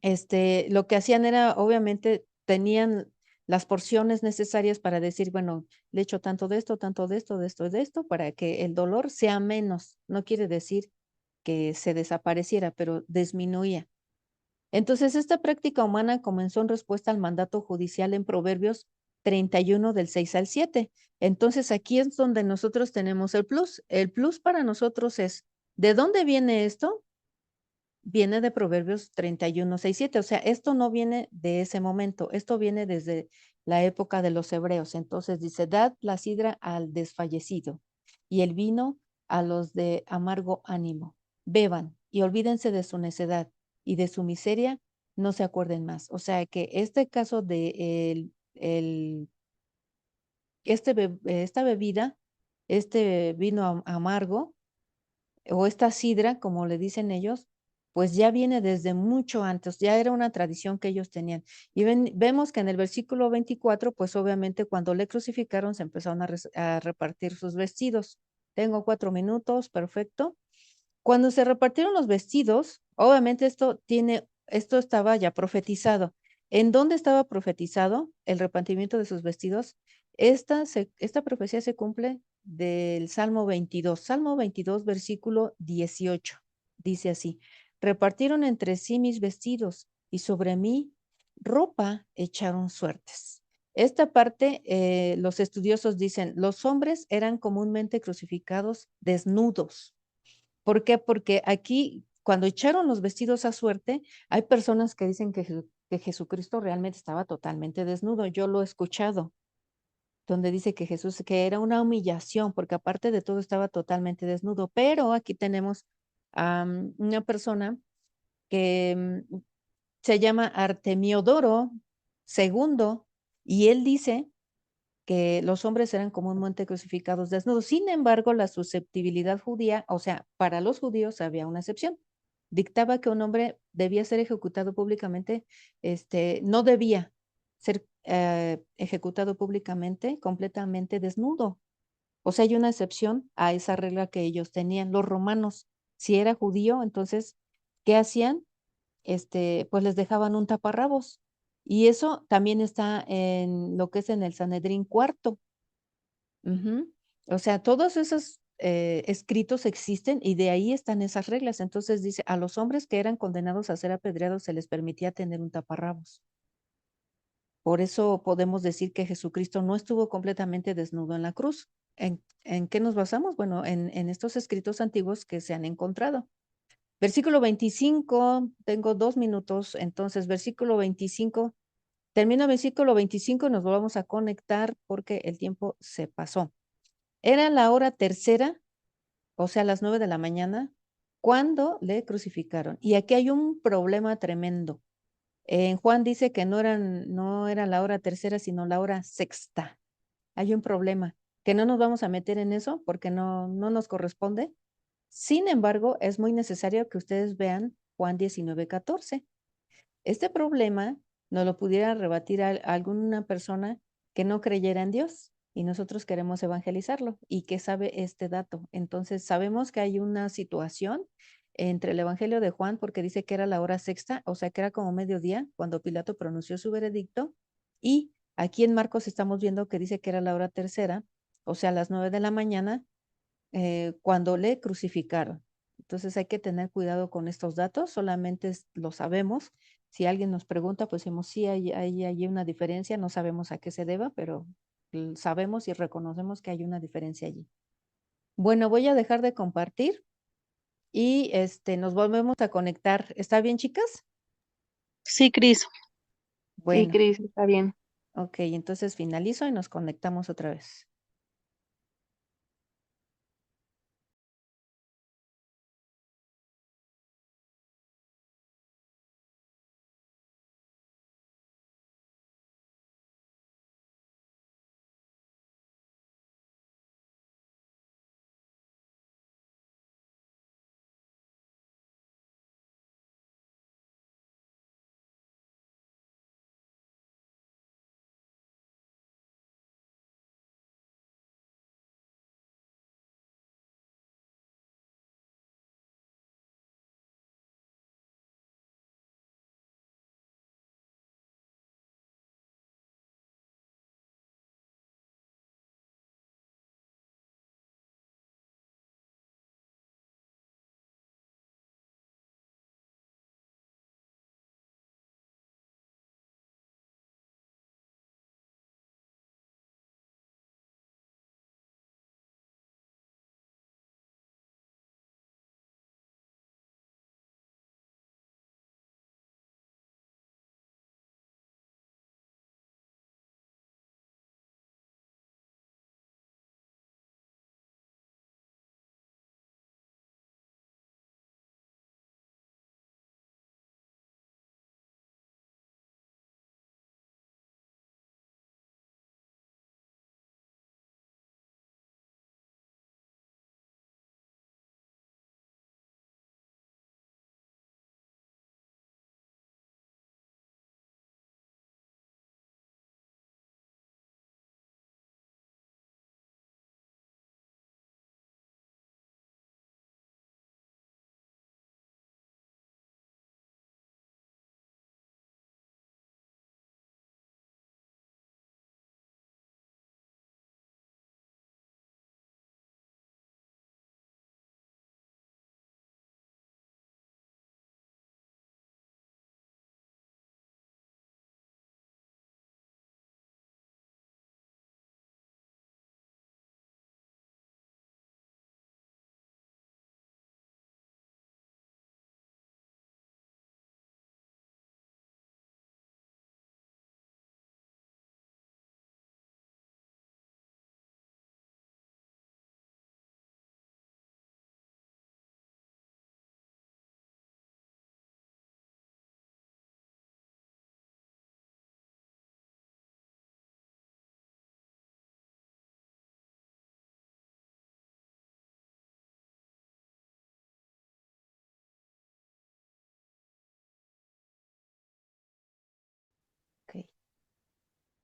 lo que hacían era, obviamente, tenían las porciones necesarias para decir, bueno, le echo tanto de esto, tanto de esto, de esto, de esto, para que el dolor sea menos. No quiere decir que se desapareciera, pero disminuía. Entonces, esta práctica humana comenzó en respuesta al mandato judicial en Proverbios 31 del 6 al 7. Entonces, aquí es donde nosotros tenemos el plus. El plus para nosotros es, ¿de dónde viene esto? Viene de Proverbios 31, 6, 7. O sea, esto no viene de ese momento, esto viene desde la época de los hebreos. Entonces dice, dad la sidra al desfallecido y el vino a los de amargo ánimo. Beban y olvídense de su necedad y de su miseria, no se acuerden más. O sea que este caso de esta bebida, este vino amargo, o esta sidra, como le dicen ellos, pues ya viene desde mucho antes, ya era una tradición que ellos tenían. Y vemos que en el versículo 24, pues obviamente cuando le crucificaron se empezaron a repartir sus vestidos. Tengo 4 minutos, perfecto. Cuando se repartieron los vestidos, obviamente esto estaba ya profetizado. ¿En dónde estaba profetizado el repartimiento de sus vestidos? Esta profecía se cumple del Salmo 22. Salmo 22, versículo 18. Dice así, repartieron entre sí mis vestidos y sobre mí ropa echaron suertes. Esta parte, los estudiosos dicen, los hombres eran comúnmente crucificados desnudos. ¿Por qué? Porque aquí, cuando echaron los vestidos a suerte, hay personas que dicen que Jesucristo realmente estaba totalmente desnudo. Yo lo he escuchado, donde dice que Jesús, que era una humillación, porque aparte de todo estaba totalmente desnudo. Pero aquí tenemos a una persona que se llama Artemiodoro II, y él dice que los hombres eran comúnmente crucificados desnudos. Sin embargo, la susceptibilidad judía, o sea, para los judíos había una excepción. dictaba que un hombre debía ser ejecutado públicamente, no debía ser ejecutado públicamente completamente desnudo. O sea, hay una excepción a esa regla que ellos tenían. Los romanos, si era judío, entonces, ¿qué hacían? Pues les dejaban un taparrabos. Y eso también está en lo que es en el Sanedrín cuarto. Ujú. O sea, todos esos escritos existen y de ahí están esas reglas. Entonces dice, a los hombres que eran condenados a ser apedreados se les permitía tener un taparrabos. Por eso podemos decir que Jesucristo no estuvo completamente desnudo en la cruz. ¿En qué nos basamos? Bueno, en estos escritos antiguos que se han encontrado. Versículo 25, tengo 2 minutos, entonces versículo 25, termina versículo 25 y nos volvamos a conectar porque el tiempo se pasó. Era la hora tercera, o sea, las 9 de la mañana, cuando le crucificaron. Y aquí hay un problema tremendo. En Juan dice que no era la hora tercera, sino la hora sexta. Hay un problema, que no nos vamos a meter en eso porque no nos corresponde. Sin embargo, es muy necesario que ustedes vean Juan 19:14. Este problema no lo pudiera rebatir a alguna persona que no creyera en Dios y nosotros queremos evangelizarlo y que sabe este dato. Entonces, sabemos que hay una situación entre el Evangelio de Juan porque dice que era la hora sexta, o sea, que era como mediodía cuando Pilato pronunció su veredicto, y aquí en Marcos estamos viendo que dice que era la hora tercera, o sea, las 9 de la mañana, cuando le crucificaron. Entonces hay que tener cuidado con estos datos, solamente lo sabemos. Si alguien nos pregunta, pues decimos, sí, hay una diferencia, no sabemos a qué se deba, pero sabemos y reconocemos que hay una diferencia allí. Bueno, voy a dejar de compartir y nos volvemos a conectar. ¿Está bien, chicas? Sí, Cris. Sí, Bueno, Cris, está bien. ok, entonces finalizo y nos conectamos otra vez.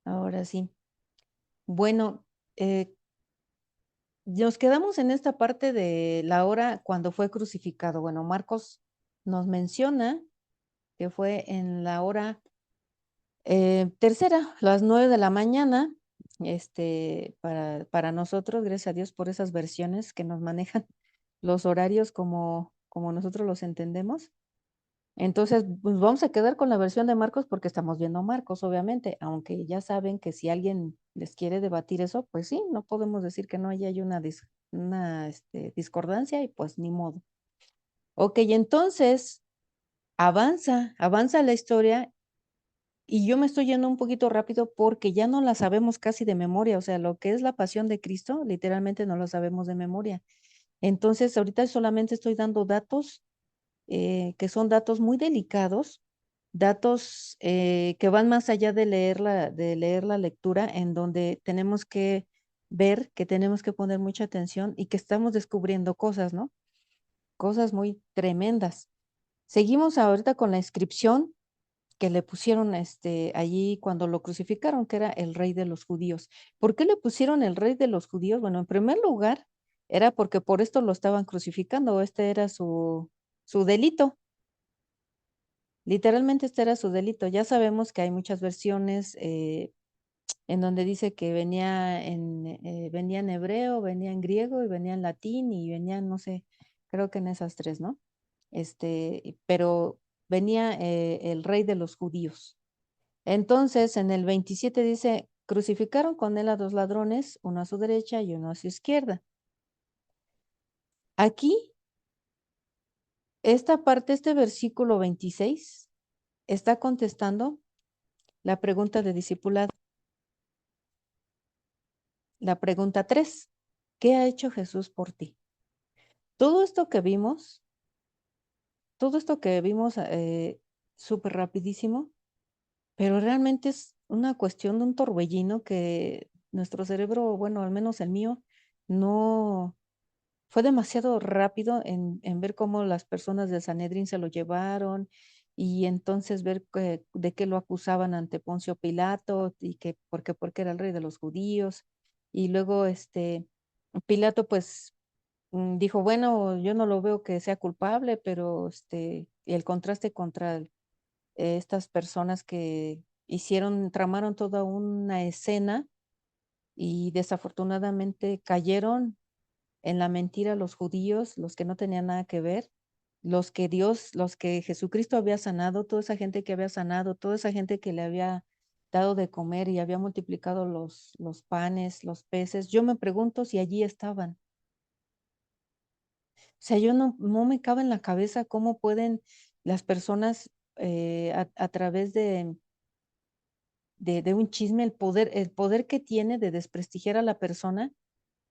Ahora sí. Bueno, nos quedamos en esta parte de la hora cuando fue crucificado. Bueno, Marcos nos menciona que fue en la hora tercera, las 9 de la mañana, para nosotros, gracias a Dios por esas versiones que nos manejan los horarios como nosotros los entendemos. Entonces, pues vamos a quedar con la versión de Marcos porque estamos viendo Marcos, obviamente, aunque ya saben que si alguien les quiere debatir eso, pues sí, no podemos decir que no haya una discordancia y pues ni modo. Ok, entonces avanza la historia y yo me estoy yendo un poquito rápido porque ya no la sabemos casi de memoria, o sea, lo que es la pasión de Cristo, literalmente no lo sabemos de memoria. Entonces, ahorita solamente estoy dando datos que son datos muy delicados, datos que van más allá de leer la lectura, en donde tenemos que ver, que tenemos que poner mucha atención y que estamos descubriendo cosas, ¿no? Cosas muy tremendas. Seguimos ahorita con la inscripción que le pusieron allí cuando lo crucificaron, que era el rey de los judíos. ¿Por qué le pusieron el rey de los judíos? Bueno, en primer lugar, era porque por esto lo estaban crucificando, este era su delito. Literalmente este era su delito. Ya sabemos que hay muchas versiones en donde dice que venía en hebreo, venía en griego y venía en latín y venía, no sé, creo que en esas tres, ¿no? Pero venía el rey de los judíos. Entonces, en el 27 dice, crucificaron con él a dos ladrones, uno a su derecha y uno a su izquierda. Aquí, esta parte, este versículo 26, está contestando la pregunta de discipulado. La pregunta 3, ¿qué ha hecho Jesús por ti? Todo esto que vimos, súper rapidísimo, pero realmente es una cuestión de un torbellino que nuestro cerebro, bueno, al menos el mío, no fue demasiado rápido en ver cómo las personas del Sanedrín se lo llevaron y entonces ver de qué lo acusaban ante Poncio Pilato y que porque era el rey de los judíos. Y luego Pilato pues dijo, bueno, yo no lo veo que sea culpable, pero el contraste contra estas personas que tramaron toda una escena y desafortunadamente cayeron en la mentira los judíos, los que no tenían nada que ver, los que Jesucristo había sanado, toda esa gente que había sanado, toda esa gente que le había dado de comer y había multiplicado los panes, los peces. Yo me pregunto si allí estaban. O sea, yo no me cabe en la cabeza cómo pueden las personas a través de un chisme, el poder que tiene de desprestigiar a la persona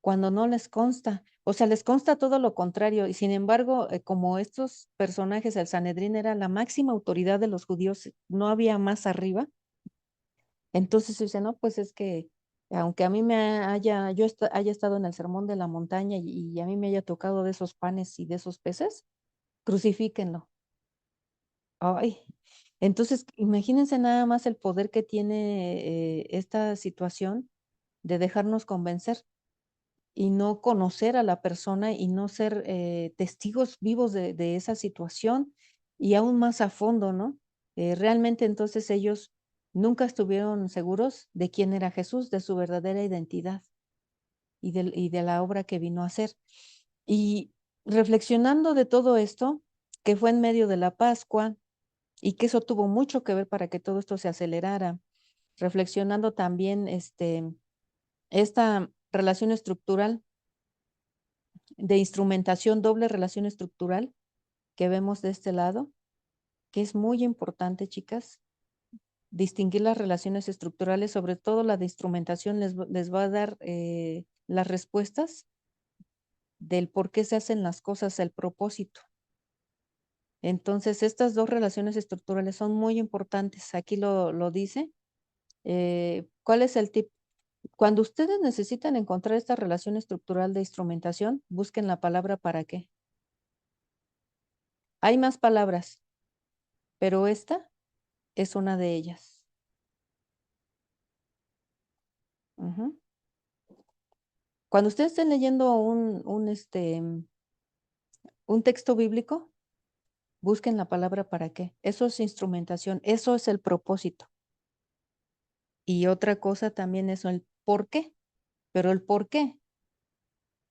cuando no les consta. O sea, les consta todo lo contrario. Y sin embargo, como estos personajes, el Sanedrín era la máxima autoridad de los judíos, no había más arriba. Entonces dice, no, pues es que aunque a mí haya estado en el sermón de la montaña y a mí me haya tocado de esos panes y de esos peces, crucifíquenlo. Ay, entonces imagínense nada más el poder que tiene esta situación de dejarnos convencer y no conocer a la persona y no ser testigos vivos de esa situación y aún más a fondo, ¿no? Realmente entonces ellos nunca estuvieron seguros de quién era Jesús, de su verdadera identidad y de la obra que vino a hacer. Y reflexionando de todo esto, que fue en medio de la Pascua y que eso tuvo mucho que ver para que todo esto se acelerara, reflexionando también esta relación estructural de instrumentación, doble relación estructural que vemos de este lado, que es muy importante, chicas, distinguir las relaciones estructurales, sobre todo la de instrumentación les va a dar las respuestas del por qué se hacen las cosas, el propósito. Entonces, estas dos relaciones estructurales son muy importantes. Aquí lo dice. ¿Cuál es el tip? Cuando ustedes necesitan encontrar esta relación estructural de instrumentación, busquen la palabra para qué. Hay más palabras, pero esta es una de ellas. Ujú. Cuando ustedes estén leyendo un texto bíblico, busquen la palabra para qué. Eso es instrumentación, eso es el propósito. Y otra cosa también es el por qué. Pero el por qué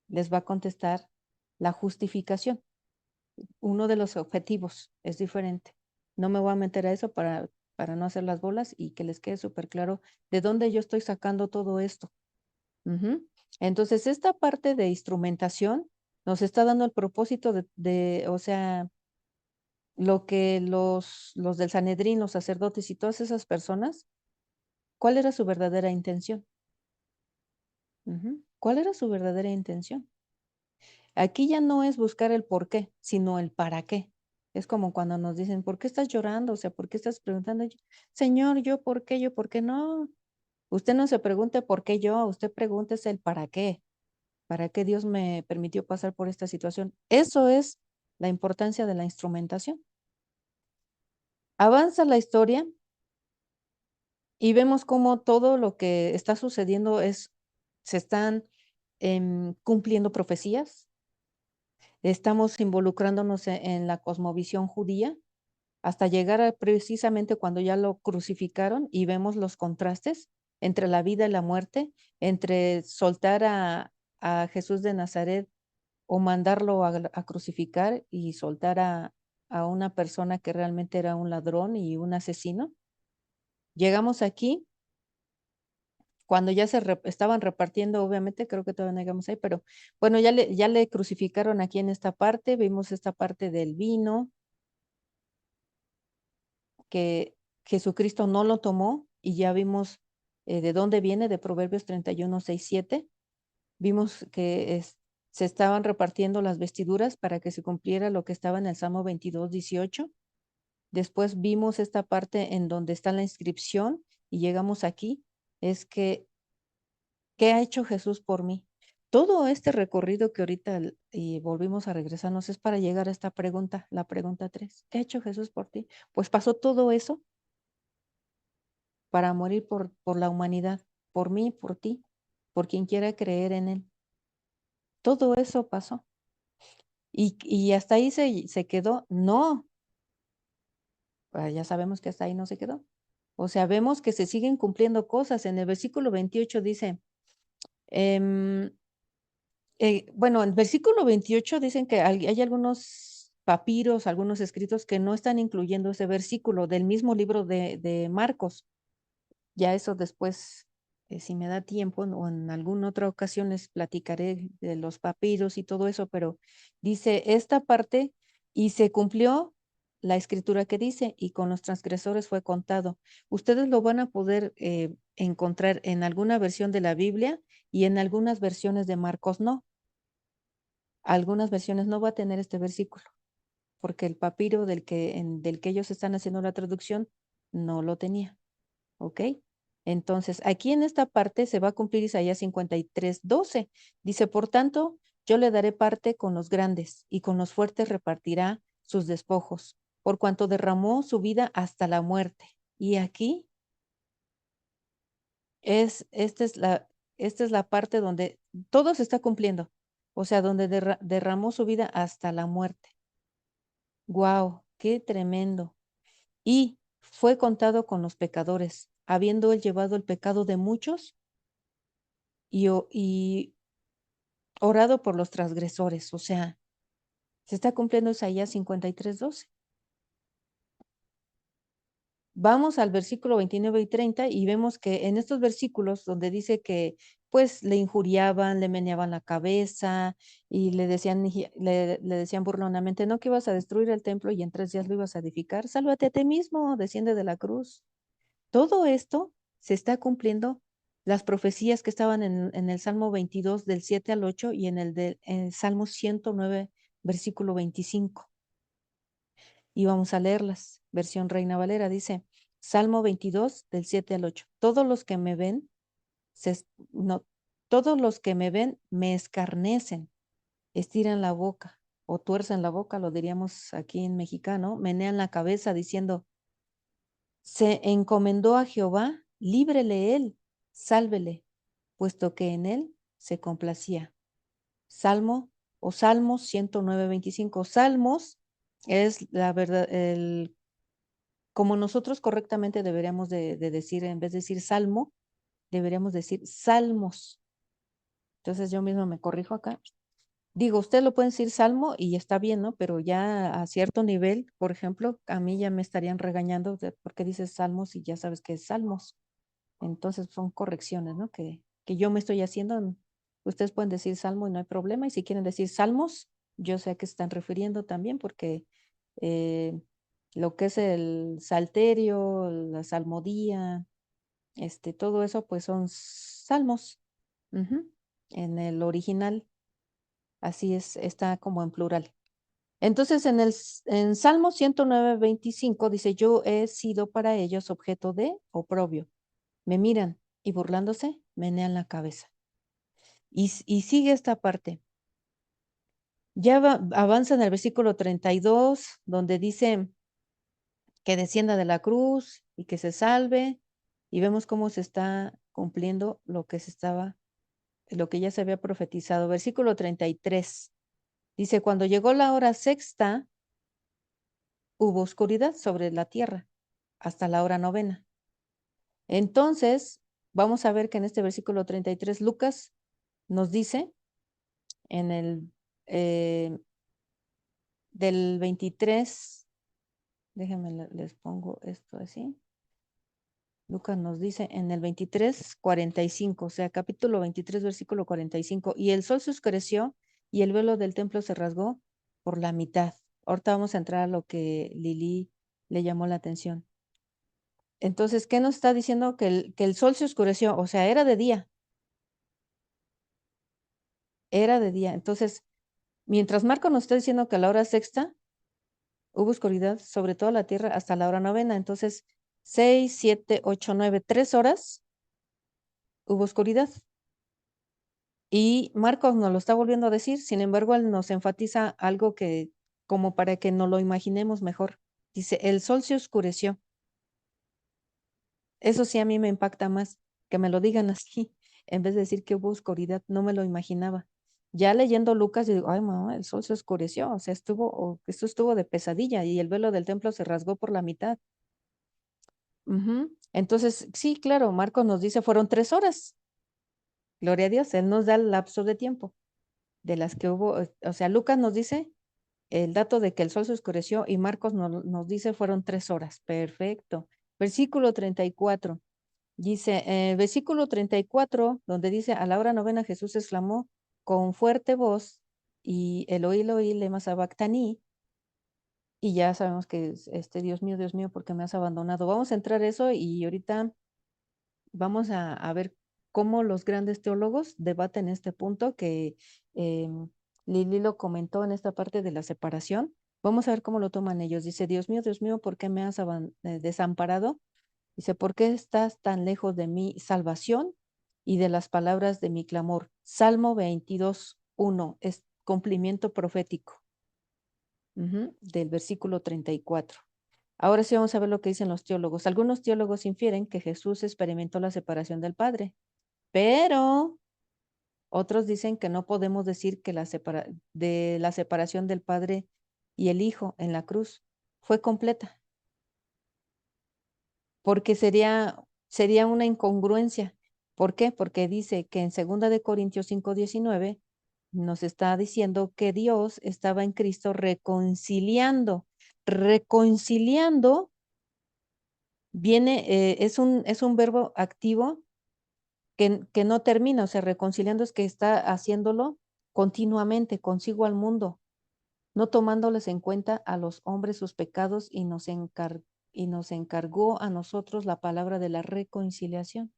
les va a contestar la justificación. Uno de los objetivos es diferente. No me voy a meter a eso para no hacer las bolas y que les quede súper claro de dónde yo estoy sacando todo esto. Ujú. Entonces, esta parte de instrumentación nos está dando el propósito o sea, lo que los del Sanedrín, los sacerdotes y todas esas personas, ¿cuál era su verdadera intención? Ujú. ¿Cuál era su verdadera intención? Aquí ya no es buscar el por qué, sino el para qué. Es como cuando nos dicen, ¿por qué estás llorando? O sea, ¿por qué estás preguntando? Señor, ¿yo por qué? ¿Yo por qué no? Usted no se pregunte por qué yo, usted pregúntese el para qué. ¿Para qué Dios me permitió pasar por esta situación? Eso es la importancia de la instrumentación. Avanza la historia y vemos cómo todo lo que está sucediendo se están cumpliendo profecías. Estamos involucrándonos en la cosmovisión judía hasta llegar a precisamente cuando ya lo crucificaron y vemos los contrastes entre la vida y la muerte, entre soltar a Jesús de Nazaret o mandarlo a crucificar y soltar a una persona que realmente era un ladrón y un asesino. Llegamos aquí cuando ya estaban repartiendo, obviamente, creo que todavía no llegamos ahí, pero bueno, ya le crucificaron aquí en esta parte, vimos esta parte del vino, que Jesucristo no lo tomó y ya vimos de dónde viene, de Proverbios 31, 6, 7. Vimos que se estaban repartiendo las vestiduras para que se cumpliera lo que estaba en el Salmo 22, 18. Después vimos esta parte en donde está la inscripción y llegamos aquí, es que, ¿qué ha hecho Jesús por mí? Todo este recorrido que ahorita y volvimos a regresarnos es para llegar a esta pregunta, la pregunta 3. ¿Qué ha hecho Jesús por ti? Pues pasó todo eso para morir por la humanidad, por mí, por ti, por quien quiera creer en Él. Todo eso pasó. Y hasta ahí se quedó. No, ya sabemos que hasta ahí no se quedó. O sea, vemos que se siguen cumpliendo cosas. En el versículo 28 dice, bueno, en el versículo 28 dicen que hay algunos papiros, algunos escritos que no están incluyendo ese versículo del mismo libro de Marcos. Ya eso después, si me da tiempo o en alguna otra ocasión les platicaré de los papiros y todo eso, pero dice esta parte y se cumplió la escritura que dice y con los transgresores fue contado. Ustedes lo van a poder encontrar en alguna versión de la Biblia y en algunas versiones de Marcos no. Algunas versiones no va a tener este versículo porque el papiro del que ellos están haciendo la traducción no lo tenía. ¿Ok? Entonces, aquí en esta parte se va a cumplir Isaías 53, 12. Dice, por tanto, yo le daré parte con los grandes y con los fuertes repartirá sus despojos, por cuanto derramó su vida hasta la muerte. Y aquí esta es la parte donde todo se está cumpliendo. O sea, donde derramó su vida hasta la muerte. ¡Guau! ¡Qué tremendo! Y fue contado con los pecadores, habiendo él llevado el pecado de muchos y orado por los transgresores. O sea, se está cumpliendo Isaías 53, 12. Vamos al versículo 29 y 30 y vemos que en estos versículos donde dice que pues le injuriaban, le meneaban la cabeza y le decían burlonamente, no que ibas a destruir el templo y en 3 días lo ibas a edificar, sálvate a ti mismo, desciende de la cruz. Todo esto se está cumpliendo las profecías que estaban en el Salmo 22 del 7 al 8 y en el Salmo 109 versículo 25. Y vamos a leerlas. Versión Reina Valera dice, Salmo 22 del 7 al 8. Todos los que me ven, todos los que me ven me escarnecen, estiran la boca o tuercen la boca, lo diríamos aquí en mexicano, menean la cabeza diciendo, se encomendó a Jehová, líbrele él, sálvele, puesto que en él se complacía. Salmo o Salmos 109:25. Salmos es la verdad, como nosotros correctamente deberíamos de decir, en vez de decir salmo, deberíamos decir salmos. Entonces yo mismo me corrijo acá. Digo, usted lo puede decir salmo y está bien, ¿no? Pero ya a cierto nivel, por ejemplo, a mí ya me estarían regañando porque dices salmos y ya sabes que es salmos. Entonces son correcciones, ¿no? Que yo me estoy haciendo. Ustedes pueden decir salmo y no hay problema. Y si quieren decir salmos, yo sé a qué se están refiriendo también porque lo que es el salterio, la salmodía, todo eso pues son salmos. Ujú. En el original, así es, está como en plural. Entonces, en Salmo 109:25 dice, yo he sido para ellos objeto de oprobio. Me miran y burlándose, menean la cabeza. Y sigue esta parte. Ya avanza en el versículo 32, donde dice que descienda de la cruz y que se salve. Y vemos cómo se está cumpliendo lo que ya se había profetizado. Versículo 33. Dice, cuando llegó la hora sexta, hubo oscuridad sobre la tierra hasta la hora novena. Entonces, vamos a ver que en este versículo 33, Lucas nos dice en el del 23, déjenme les pongo esto así. Lucas nos dice en el 23:45, o sea, capítulo 23, versículo 45, y el sol se oscureció y el velo del templo se rasgó por la mitad. Ahorita vamos a entrar a lo que Lili le llamó la atención. Entonces, ¿qué nos está diciendo? Que el sol se oscureció, o sea, era de día. Era de día. Entonces, mientras Marco nos está diciendo que a la hora sexta hubo oscuridad sobre toda la tierra hasta la hora novena. Entonces, 6, 7, 8, 9, 3 horas hubo oscuridad. Y Marcos nos lo está volviendo a decir, sin embargo, él nos enfatiza algo que, como para que nos lo imaginemos mejor. Dice, el sol se oscureció. Eso sí a mí me impacta más, que me lo digan así, en vez de decir que hubo oscuridad, no me lo imaginaba. Ya leyendo Lucas, yo digo, ay, mamá, el sol se oscureció, o sea, esto estuvo de pesadilla y el velo del templo se rasgó por la mitad. Entonces, sí, claro, Marcos nos dice, fueron 3 horas. Gloria a Dios, él nos da el lapso de tiempo de las que hubo, o sea, Lucas nos dice el dato de que el sol se oscureció y Marcos nos dice fueron 3 horas. Perfecto. Versículo 34. Dice, versículo 34, donde dice, a la hora novena Jesús exclamó con fuerte voz, y Eloi, lema sabactani, y ya sabemos que es, Dios mío, ¿por qué me has abandonado? Vamos a entrar a eso y ahorita vamos a ver cómo los grandes teólogos debaten este punto que Lili lo comentó en esta parte de la separación. Vamos a ver cómo lo toman ellos. Dice, Dios mío, ¿por qué me has desamparado? Dice, ¿por qué estás tan lejos de mi salvación y de las palabras de mi clamor? Salmo 22:1 es cumplimiento profético del versículo 34. Ahora sí vamos a ver lo que dicen los teólogos. Algunos teólogos infieren que Jesús experimentó la separación del Padre, pero otros dicen que no podemos decir que de la separación del Padre y el Hijo en la cruz fue completa, porque sería una incongruencia. ¿Por qué? Porque dice que en 2 de Corintios 5:19 nos está diciendo que Dios estaba en Cristo reconciliando. Reconciliando viene, es un verbo activo que no termina, o sea, reconciliando es que está haciéndolo continuamente consigo al mundo, no tomándoles en cuenta a los hombres sus pecados y nos encargó a nosotros la palabra de la reconciliación.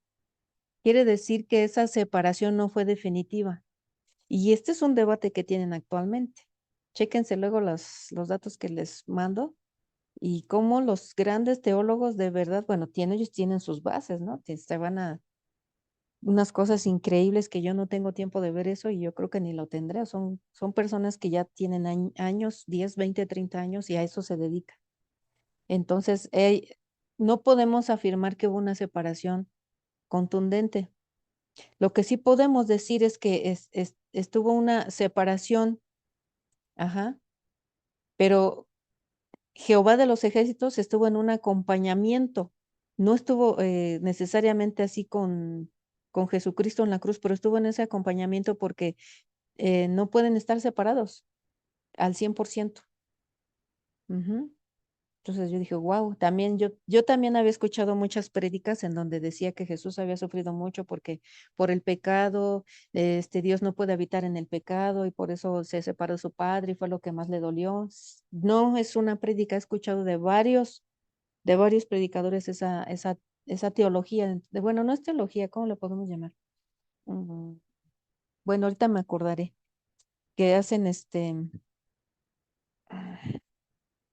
Quiere decir que esa separación no fue definitiva. Y este es un debate que tienen actualmente. Chéquense luego los datos que les mando y cómo los grandes teólogos de verdad, bueno, ellos tienen sus bases, ¿no? Se van a unas cosas increíbles que yo no tengo tiempo de ver eso y yo creo que ni lo tendré. Son personas que ya tienen años, 10, 20, 30 años y a eso se dedican. Entonces, no podemos afirmar que hubo una separación contundente. Lo que sí podemos decir es que estuvo una separación, ajá, pero Jehová de los ejércitos estuvo en un acompañamiento, no estuvo necesariamente así con Jesucristo en la cruz, pero estuvo en ese acompañamiento porque no pueden estar separados al 100%. Ujú. Entonces yo dije, wow, también yo también había escuchado muchas prédicas en donde decía que Jesús había sufrido mucho porque por el pecado, Dios no puede habitar en el pecado y por eso se separó de su padre y fue lo que más le dolió. No es una prédica, he escuchado de varios predicadores esa teología, bueno, no es teología, ¿cómo lo podemos llamar? Mm, Bueno, ahorita me acordaré, que hacen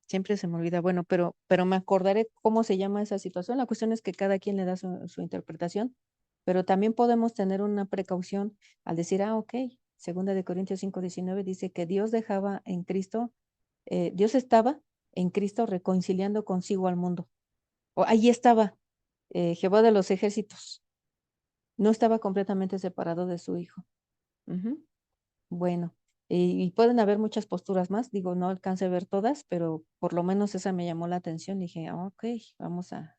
siempre se me olvida, bueno, pero me acordaré cómo se llama esa situación. La cuestión es que cada quien le da su interpretación, pero también podemos tener una precaución al decir, ok, segunda de Corintios 5:19 dice que Dios dejaba en Cristo, Dios estaba en Cristo reconciliando consigo al mundo. O ahí estaba Jehová de los ejércitos, no estaba completamente separado de su hijo. Ujú. Bueno, y pueden haber muchas posturas más, digo, no alcancé a ver todas, pero por lo menos esa me llamó la atención. Dije, ok, vamos a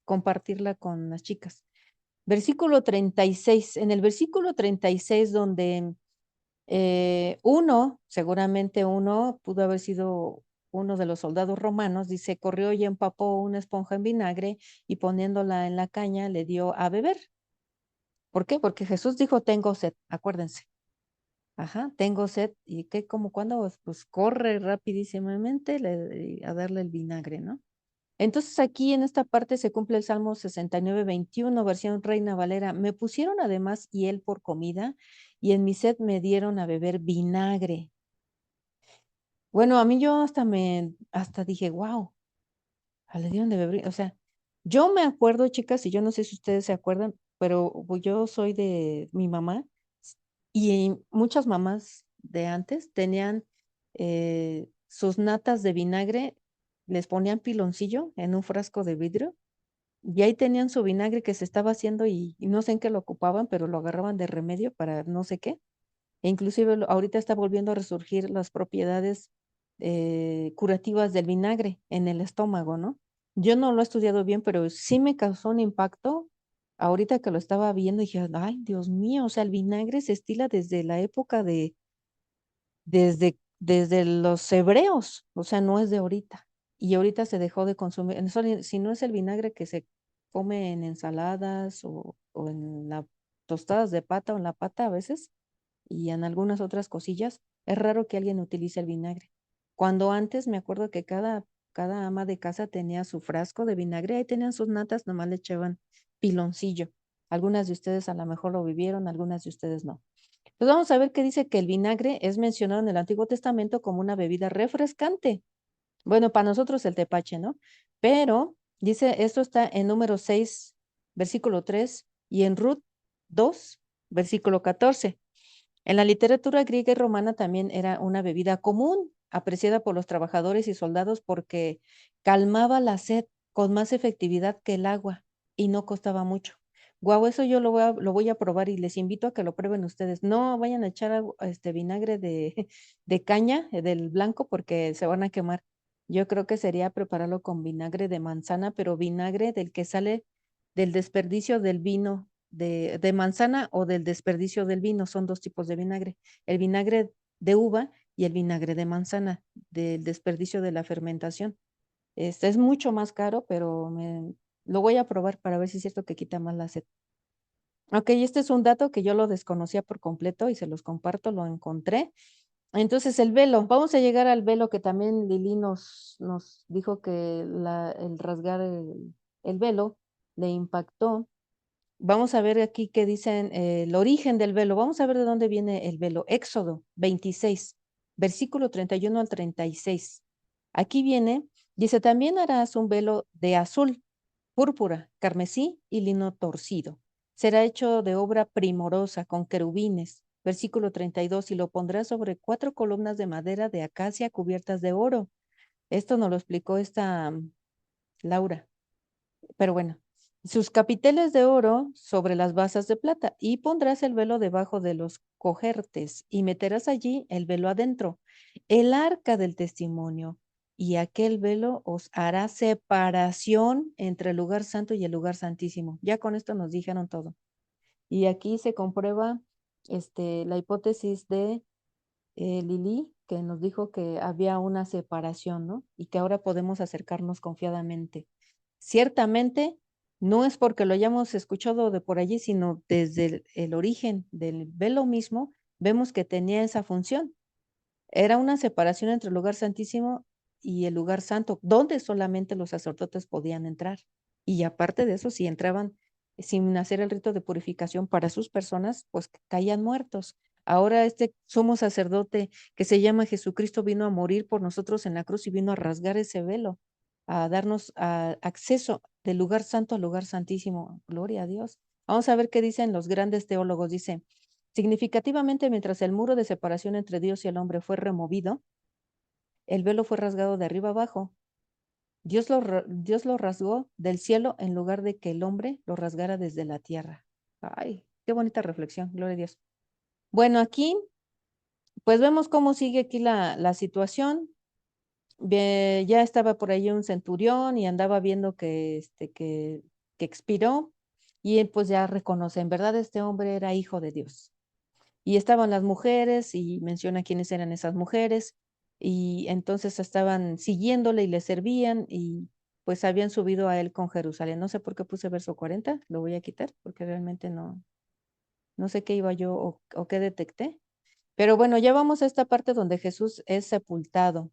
compartirla con las chicas. Versículo 36, en el versículo 36 donde seguramente uno pudo haber sido uno de los soldados romanos, dice, corrió y empapó una esponja en vinagre y poniéndola en la caña le dio a beber. ¿Por qué? Porque Jesús dijo, tengo sed, acuérdense. Ajá, tengo sed. ¿Y qué? Como cuando pues corre rapidísimamente a darle el vinagre, ¿no? Entonces aquí en esta parte se cumple el Salmo 69:21, versión Reina Valera. Me pusieron además hiel por comida y en mi sed me dieron a beber vinagre. Bueno, a mí yo hasta dije, wow, le dieron de beber. O sea, yo me acuerdo, chicas, y yo no sé si ustedes se acuerdan, pero yo soy de mi mamá y muchas mamás de antes tenían sus natas de vinagre, les ponían piloncillo en un frasco de vidrio y ahí tenían su vinagre que se estaba haciendo y no sé en qué lo ocupaban, pero lo agarraban de remedio para no sé qué. E inclusive ahorita está volviendo a resurgir las propiedades curativas del vinagre en el estómago, ¿no? Yo no lo he estudiado bien, pero sí me causó un impacto. Ahorita que lo estaba viendo, dije, ay, Dios mío, o sea, el vinagre se estila desde la época desde los hebreos, o sea, no es de ahorita. Y ahorita se dejó de consumir, si no es el vinagre que se come en ensaladas o en las tostadas de pata o en la pata a veces, y en algunas otras cosillas, es raro que alguien utilice el vinagre. Cuando antes me acuerdo que cada ama de casa tenía su frasco de vinagre, ahí tenían sus natas, nomás le echaban piloncillo. Algunas de ustedes a lo mejor lo vivieron, algunas de ustedes no. Pues vamos a ver qué dice que el vinagre es mencionado en el Antiguo Testamento como una bebida refrescante. Bueno, para nosotros el tepache, ¿no? Pero dice, esto está en número 6, versículo 3, y en Ruth 2, versículo 14. En la literatura griega y romana también era una bebida común, apreciada por los trabajadores y soldados porque calmaba la sed con más efectividad que el agua y no costaba mucho. Guau, eso yo lo voy a probar y les invito a que lo prueben ustedes. No vayan a echar vinagre de, de caña, del blanco, porque se van a quemar. Yo creo que sería prepararlo con vinagre de manzana, pero vinagre del que sale del desperdicio del vino de manzana o del desperdicio del vino. Son dos tipos de vinagre. El vinagre de uva y el vinagre de manzana, del desperdicio de la fermentación. Este es mucho más caro, pero lo voy a probar para ver si es cierto que quita más la sed. Ok, este es un dato que yo lo desconocía por completo y se los comparto, lo encontré. Entonces, el velo, vamos a llegar al velo que también Lili nos dijo que el rasgar el velo le impactó. Vamos a ver aquí qué dicen el origen del velo. Vamos a ver de dónde viene el velo. Éxodo 26, versículo 31 al 36. Aquí viene, dice, también harás un velo de azul, púrpura, carmesí y lino torcido. Será hecho de obra primorosa con querubines. Versículo 32, y lo pondrás sobre 4 columnas de madera de acacia cubiertas de oro. Esto nos lo explicó esta Laura. Pero bueno, sus capiteles de oro sobre las basas de plata, y pondrás el velo debajo de los cojertes, y meterás allí el velo adentro, el arca del testimonio, y aquel velo os hará separación entre el lugar santo y el lugar santísimo. Ya con esto nos dijeron todo. Y aquí se comprueba la hipótesis de Lili, que nos dijo que había una separación, ¿no? Y que ahora podemos acercarnos confiadamente. Ciertamente, no es porque lo hayamos escuchado de por allí, sino desde el origen del velo mismo, vemos que tenía esa función. Era una separación entre el lugar santísimo y el lugar santo, donde solamente los sacerdotes podían entrar. Y aparte de eso, si entraban sin hacer el rito de purificación para sus personas, pues caían muertos. Ahora este sumo sacerdote que se llama Jesucristo vino a morir por nosotros en la cruz y vino a rasgar ese velo, a darnos acceso del lugar santo al lugar santísimo. Gloria a Dios. Vamos a ver qué dicen los grandes teólogos. Dice, significativamente, mientras el muro de separación entre Dios y el hombre fue removido, el velo fue rasgado de arriba abajo. Dios lo rasgó del cielo en lugar de que el hombre lo rasgara desde la tierra. Ay, qué bonita reflexión, gloria a Dios. Bueno, aquí, pues vemos cómo sigue aquí la situación. Ya estaba por ahí un centurión y andaba viendo que expiró, y él pues ya reconoce, en verdad este hombre era hijo de Dios. Y estaban las mujeres y menciona quiénes eran esas mujeres, y entonces estaban siguiéndole y le servían, y pues habían subido a él con Jerusalén. No sé por qué puse verso 40, lo voy a quitar porque realmente no sé qué iba yo o qué detecté. Pero bueno, ya vamos a esta parte donde Jesús es sepultado.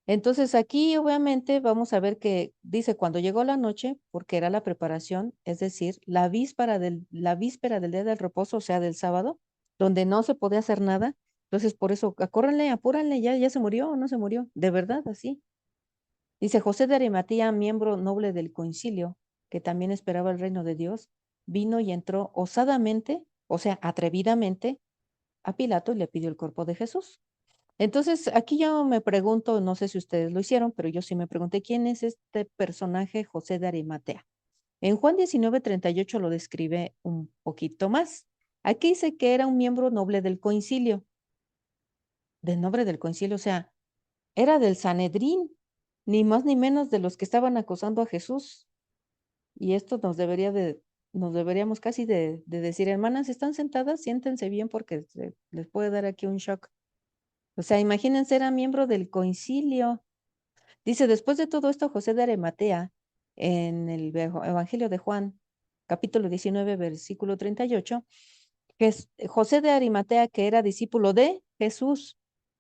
Entonces aquí obviamente vamos a ver que dice cuando llegó la noche, porque era la preparación, es decir, la víspera del día del reposo, o sea, del sábado, donde no se podía hacer nada. Entonces por eso, acórranle, apúranle, ya se murió o no se murió, de verdad, así. Dice José de Arimatea, miembro noble del concilio, que también esperaba el reino de Dios, vino y entró osadamente, o sea, atrevidamente, a Pilato y le pidió el cuerpo de Jesús. Entonces, aquí yo me pregunto, no sé si ustedes lo hicieron, pero yo sí me pregunté, ¿quién es este personaje José de Arimatea? En Juan 19:38 lo describe un poquito más. Aquí dice que era un miembro noble del concilio, del nombre del concilio, o sea, era del Sanedrín, ni más ni menos de los que estaban acosando a Jesús. Y esto nos deberíamos casi de decir, hermanas, ¿están sentadas? Siéntense bien porque les puede dar aquí un shock. O sea, imagínense, era miembro del concilio. Dice, después de todo esto, José de Arimatea, en el Evangelio de Juan, capítulo 19, versículo 38, que es José de Arimatea, que era discípulo de Jesús,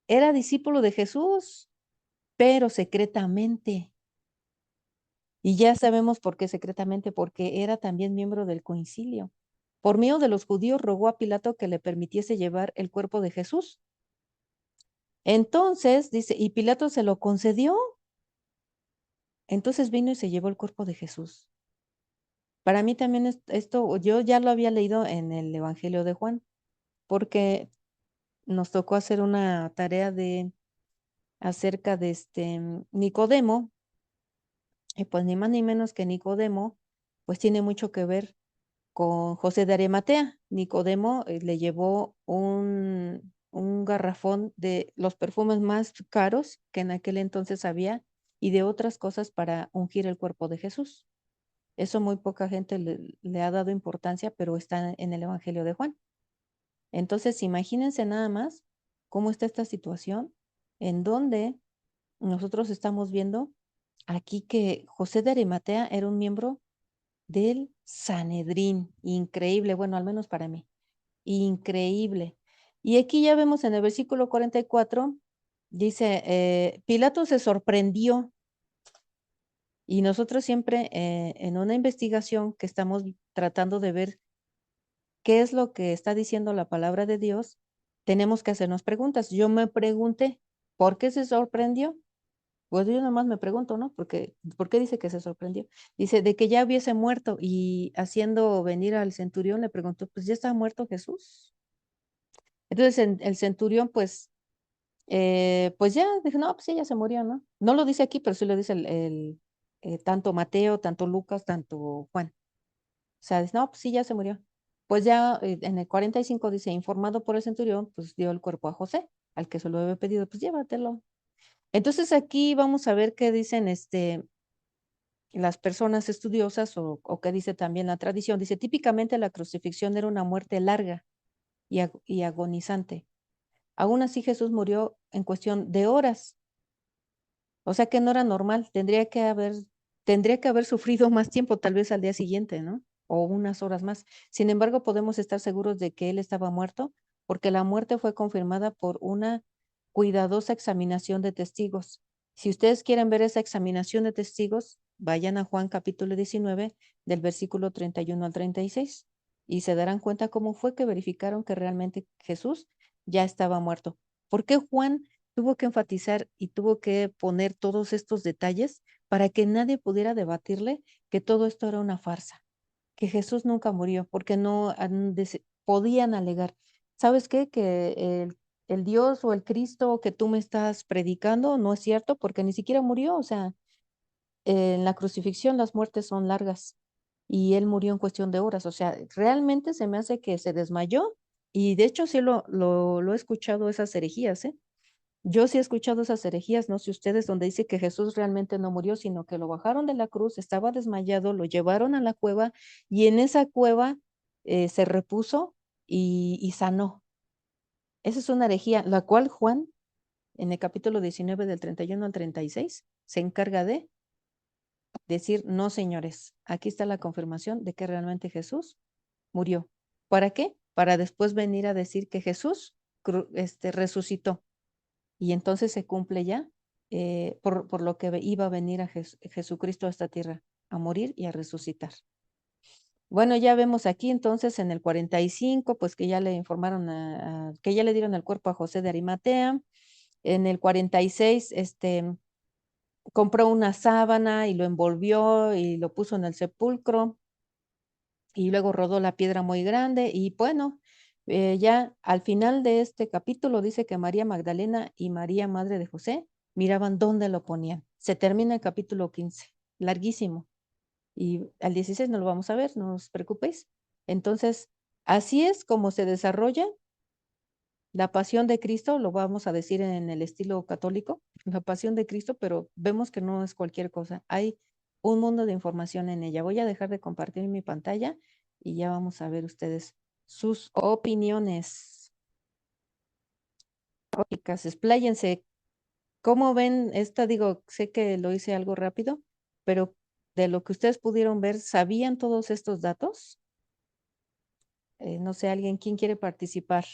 era discípulo de Jesús, pero secretamente. Y ya sabemos por qué secretamente, porque era también miembro del concilio. Por miedo de los judíos, rogó a Pilato que le permitiese llevar el cuerpo de Jesús. Entonces, dice, y Pilato se lo concedió. Entonces vino y se llevó el cuerpo de Jesús. Para mí también esto, yo ya lo había leído en el Evangelio de Juan, porque nos tocó hacer una tarea acerca de Nicodemo, y pues ni más ni menos que Nicodemo, pues tiene mucho que ver con José de Arimatea. Nicodemo le llevó un garrafón de los perfumes más caros que en aquel entonces había, y de otras cosas para ungir el cuerpo de Jesús. Eso muy poca gente le ha dado importancia, pero está en el Evangelio de Juan. Entonces, imagínense nada más cómo está esta situación en donde nosotros estamos viendo aquí que José de Arimatea era un miembro del Sanedrín. Increíble, bueno, al menos para mí. Increíble. Y aquí ya vemos en el versículo 44, dice, Pilato se sorprendió. Y nosotros siempre en una investigación que estamos tratando de ver qué es lo que está diciendo la palabra de Dios, tenemos que hacernos preguntas. Yo me pregunté, ¿por qué se sorprendió? Pues yo nomás me pregunto, ¿no? ¿Por qué dice que se sorprendió? Dice, de que ya hubiese muerto, y haciendo venir al centurión le preguntó, pues ya está muerto Jesús. Entonces el centurión, pues ya dijo, no, pues sí, ya se murió, ¿no? No lo dice aquí, pero sí lo dice tanto Mateo, tanto Lucas, tanto Juan. sea, dice, no, pues sí, ya se murió. Pues ya en el 45 dice, informado por el centurión, pues dio el cuerpo a José, al que se lo había pedido, pues llévatelo. Entonces aquí vamos a ver qué dicen las personas estudiosas o qué dice también la tradición. Dice, típicamente la crucifixión era una muerte larga y agonizante. Aún así Jesús murió en cuestión de horas. O sea que no era normal, tendría que haber sufrido más tiempo, tal vez al día siguiente, ¿no? O unas horas más. Sin embargo, podemos estar seguros de que él estaba muerto, porque la muerte fue confirmada por una cuidadosa examinación de testigos. Si ustedes quieren ver esa examinación de testigos, vayan a Juan capítulo 19, del versículo 31 al 36, y se darán cuenta cómo fue que verificaron que realmente Jesús ya estaba muerto. ¿Por qué Juan tuvo que enfatizar y tuvo que poner todos estos detalles para que nadie pudiera debatirle que todo esto era una farsa, que Jesús nunca murió, porque no podían alegar, ¿sabes qué? Que el Dios o el Cristo que tú me estás predicando no es cierto porque ni siquiera murió, o sea, en la crucifixión las muertes son largas y él murió en cuestión de horas, o sea, realmente se me hace que se desmayó y de hecho sí lo he escuchado esas herejías, ¿eh? Yo sí he escuchado esas herejías, no sé ustedes, donde dice que Jesús realmente no murió, sino que lo bajaron de la cruz, estaba desmayado, lo llevaron a la cueva y en esa cueva se repuso y sanó. Esa es una herejía, la cual Juan, en el capítulo 19 del 31 al 36, se encarga de decir, no, señores, aquí está la confirmación de que realmente Jesús murió. ¿Para qué? Para después venir a decir que Jesús resucitó. Y entonces se cumple ya por lo que iba a venir a Jesucristo a esta tierra, a morir y a resucitar. Bueno, ya vemos aquí entonces en el 45, pues que ya le informaron, que ya le dieron el cuerpo a José de Arimatea. En el 46, compró una sábana y lo envolvió y lo puso en el sepulcro y luego rodó la piedra muy grande y bueno, ya al final de este capítulo dice que María Magdalena y María, madre de José, miraban dónde lo ponían. Se termina el capítulo 15, larguísimo. Y al 16 no lo vamos a ver, no os preocupéis. Entonces, así es como se desarrolla la pasión de Cristo, lo vamos a decir en el estilo católico, la pasión de Cristo, pero vemos que no es cualquier cosa. Hay un mundo de información en ella. Voy a dejar de compartir mi pantalla y ya vamos a ver ustedes sus opiniones. Chicas, expláyense. ¿Cómo ven esta? Digo, sé que lo hice algo rápido, pero de lo que ustedes pudieron ver, ¿sabían todos estos datos? No sé, alguien, ¿quién quiere participar?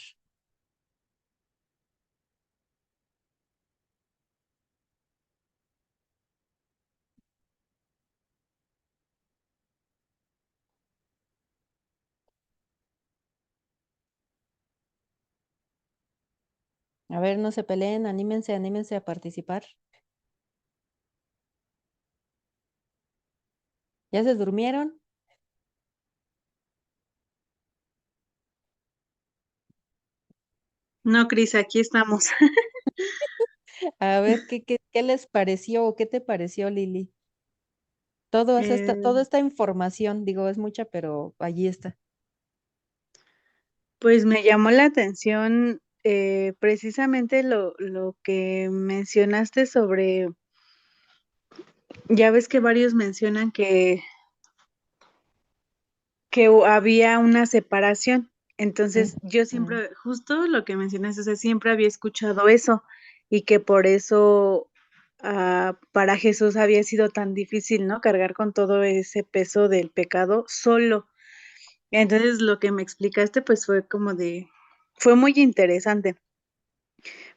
A ver, no se peleen, anímense a participar. ¿Ya se durmieron? No, Cris, aquí estamos. A ver, ¿qué les pareció o qué te pareció, Lili? Toda Eh, esta información, digo, es mucha, pero allí está. pues me llamó la atención precisamente lo que mencionaste sobre, ya ves que varios mencionan que había una separación. Entonces, yo Mm. siempre, justo lo que mencionaste, o sea, siempre había escuchado eso y que por eso para Jesús había sido tan difícil, ¿no? Cargar con todo ese peso del pecado solo. Entonces, lo que me explicaste, pues fue como fue muy interesante,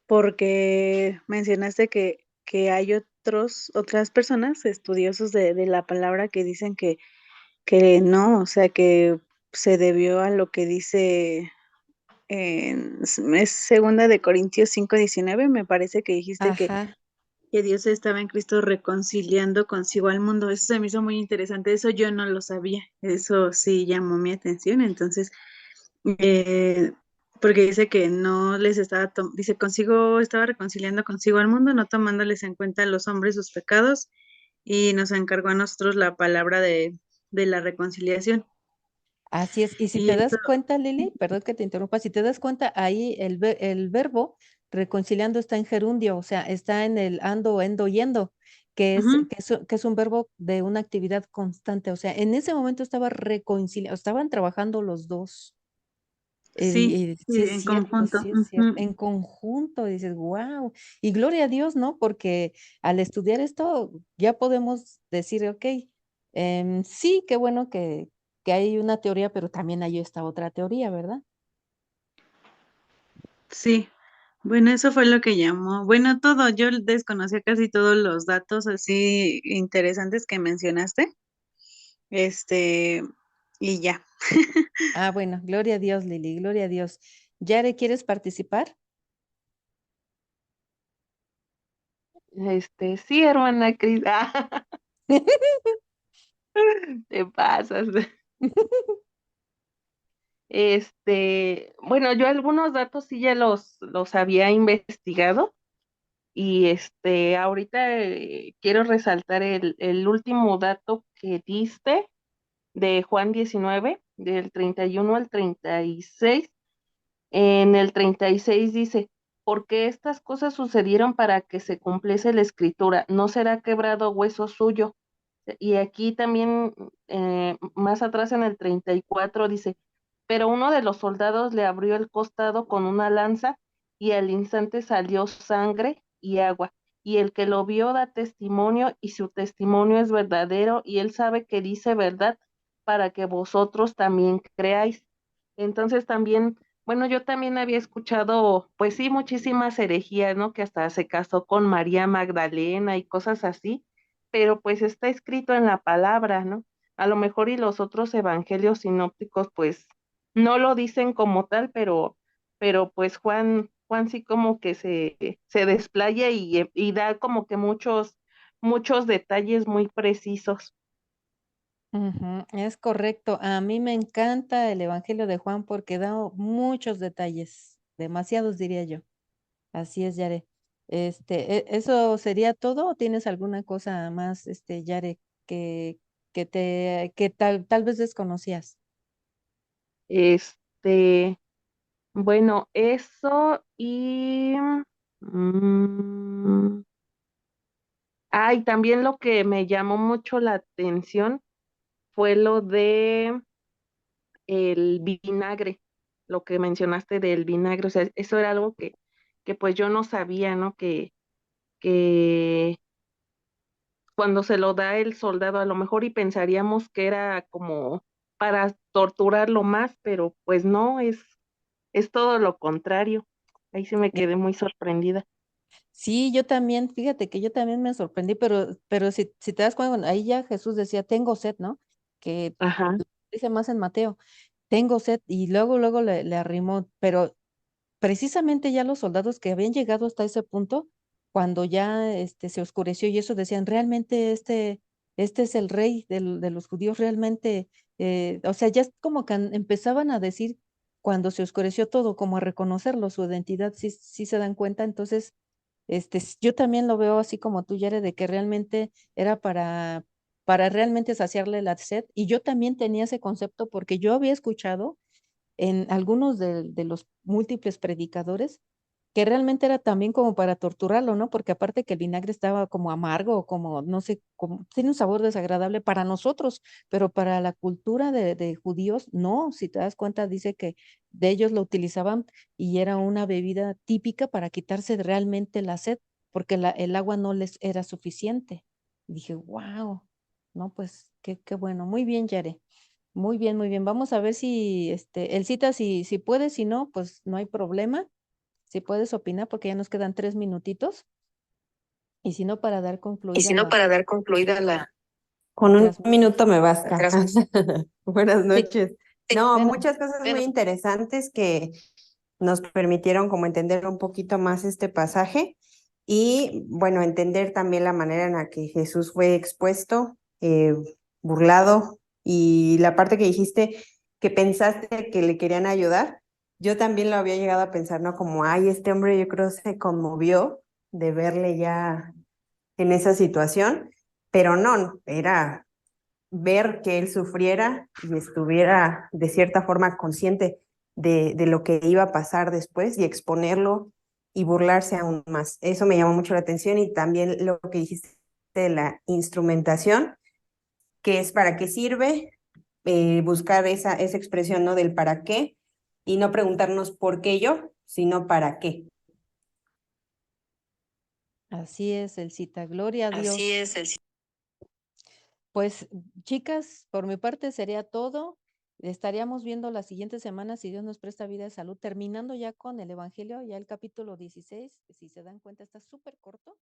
porque mencionaste que hay otras personas estudiosos de la palabra que dicen que no, o sea, que se debió a lo que dice es segunda de Corintios 5:19, me parece que dijiste Ajá. que Dios estaba en Cristo reconciliando consigo al mundo. Eso se me hizo muy interesante, eso yo no lo sabía, eso sí llamó mi atención, entonces, eh, porque dice que no les estaba, dice consigo, estaba reconciliando consigo al mundo, no tomándoles en cuenta a los hombres sus pecados, y nos encargó a nosotros la palabra de la reconciliación. Así es. Y si Y te das eso, cuenta, Lili, perdón que te interrumpa, si te das cuenta, ahí el verbo reconciliando está en gerundio, o sea, está en el ando, endo, yendo, ujú, que es un verbo de una actividad constante. O sea, en ese momento estaba reconciliando, estaban trabajando los dos. sí, Sí sí, es en cierto, conjunto. sí es cierto. Ujú. En conjunto dices, wow. Y gloria a Dios, ¿no? Porque al estudiar esto ya podemos decir, ok, sí, qué bueno que hay una teoría, pero también hay esta otra teoría, ¿verdad? Sí, bueno, eso fue lo que llamó. Bueno, todo, yo desconocía casi todos los datos así interesantes que mencionaste. Este, y ya. Ah, bueno, gloria a Dios, Lili, gloria a Dios. Yare, ¿quieres participar? Sí, hermana Cris. Te pasas. Bueno, yo algunos datos sí ya los había investigado y ahorita quiero resaltar el último dato que diste de Juan 19 del 31 al 36. En el 36 dice, porque estas cosas sucedieron para que se cumpliese la escritura, no será quebrado hueso suyo. Y aquí también, más atrás en el 34 dice, pero uno de los soldados le abrió el costado con una lanza y al instante salió sangre y agua. Y el que lo vio da testimonio y su testimonio es verdadero y él sabe que dice verdad para que vosotros también creáis. Entonces también, bueno, yo también había escuchado, pues sí, muchísimas herejías, ¿no? Que hasta se casó con María Magdalena y cosas así, pero pues está escrito en la palabra, ¿no? A lo mejor y los otros evangelios sinópticos, pues no lo dicen como tal, pero pues Juan sí como que se desplaya y da como que muchos detalles muy precisos. Ujú, es correcto. A mí me encanta el Evangelio de Juan porque da muchos detalles, demasiados diría yo. Así es, Yare. ¿Eso sería todo o tienes alguna cosa más, Yare, que, que tal vez desconocías? Este, bueno, eso y mm, ay, también lo que me llamó mucho la atención fue lo de el vinagre, lo que mencionaste del vinagre, o sea, eso era algo que pues yo no sabía, ¿no? Que cuando se lo da el soldado, a lo mejor y pensaríamos que era como para torturarlo más, pero pues no, es todo lo contrario. Ahí sí me Eh, quedé muy sorprendida. Sí, yo también, fíjate que yo también me sorprendí, pero si te das cuenta, bueno, ahí ya Jesús decía, tengo sed, ¿no? Que Ajá. dice más en Mateo, tengo sed, y luego le arrimó, pero precisamente ya los soldados que habían llegado hasta ese punto, cuando ya se oscureció y eso decían, realmente este es el rey de los judíos, realmente, o sea, ya es como que empezaban a decir cuando se oscureció todo, como a reconocerlo, su identidad, sí, sí se dan cuenta, entonces, yo también lo veo así como tú, Yare, de que realmente era para realmente saciarle la sed, y yo también tenía ese concepto porque yo había escuchado en algunos de los múltiples predicadores, que realmente era también como para torturarlo, ¿no? Porque aparte que el vinagre estaba como amargo, como, no sé, como, tiene un sabor desagradable para nosotros, pero para la cultura de judíos, no, si te das cuenta, dice que de ellos lo utilizaban y era una bebida típica para quitarse realmente la sed, porque el agua no les era suficiente. Y dije, wow, no, pues qué bueno, muy bien, Yare. Muy bien, muy bien. Vamos a ver si el cita, si puedes, si no, pues no hay problema. Si puedes opinar, porque ya nos quedan 3 minutitos. Y si no, para dar Y concluida si no, para dar concluida la... Con un transmisión. minuto me basta. Buenas Sí, noches. No, bueno, muchas cosas muy interesantes que nos permitieron como entender un poquito más este pasaje y bueno, entender también la manera en la que Jesús fue expuesto, burlado y la parte que dijiste que pensaste que le querían ayudar, yo también lo había llegado a pensar, ¿no? Como, ay, este hombre yo creo se conmovió de verle ya en esa situación, pero no, era ver que él sufriera y estuviera de cierta forma consciente de lo que iba a pasar después y exponerlo y burlarse aún más. Eso me llamó mucho la atención y también lo que dijiste de la instrumentación, que es para qué sirve, buscar esa expresión, ¿no? Del para qué y no preguntarnos por qué yo, sino para qué. Así es, Elcita, gloria a Dios. Así es, el Pues, chicas, por mi parte sería todo. Estaríamos viendo la siguiente semana, si Dios nos presta vida y salud, terminando ya con el Evangelio, ya el capítulo 16, si se dan cuenta, está súper corto.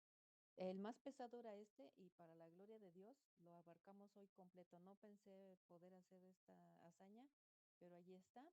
El más pesado era este y para la gloria de Dios lo abarcamos hoy completo. No pensé poder hacer esta hazaña, pero allí está.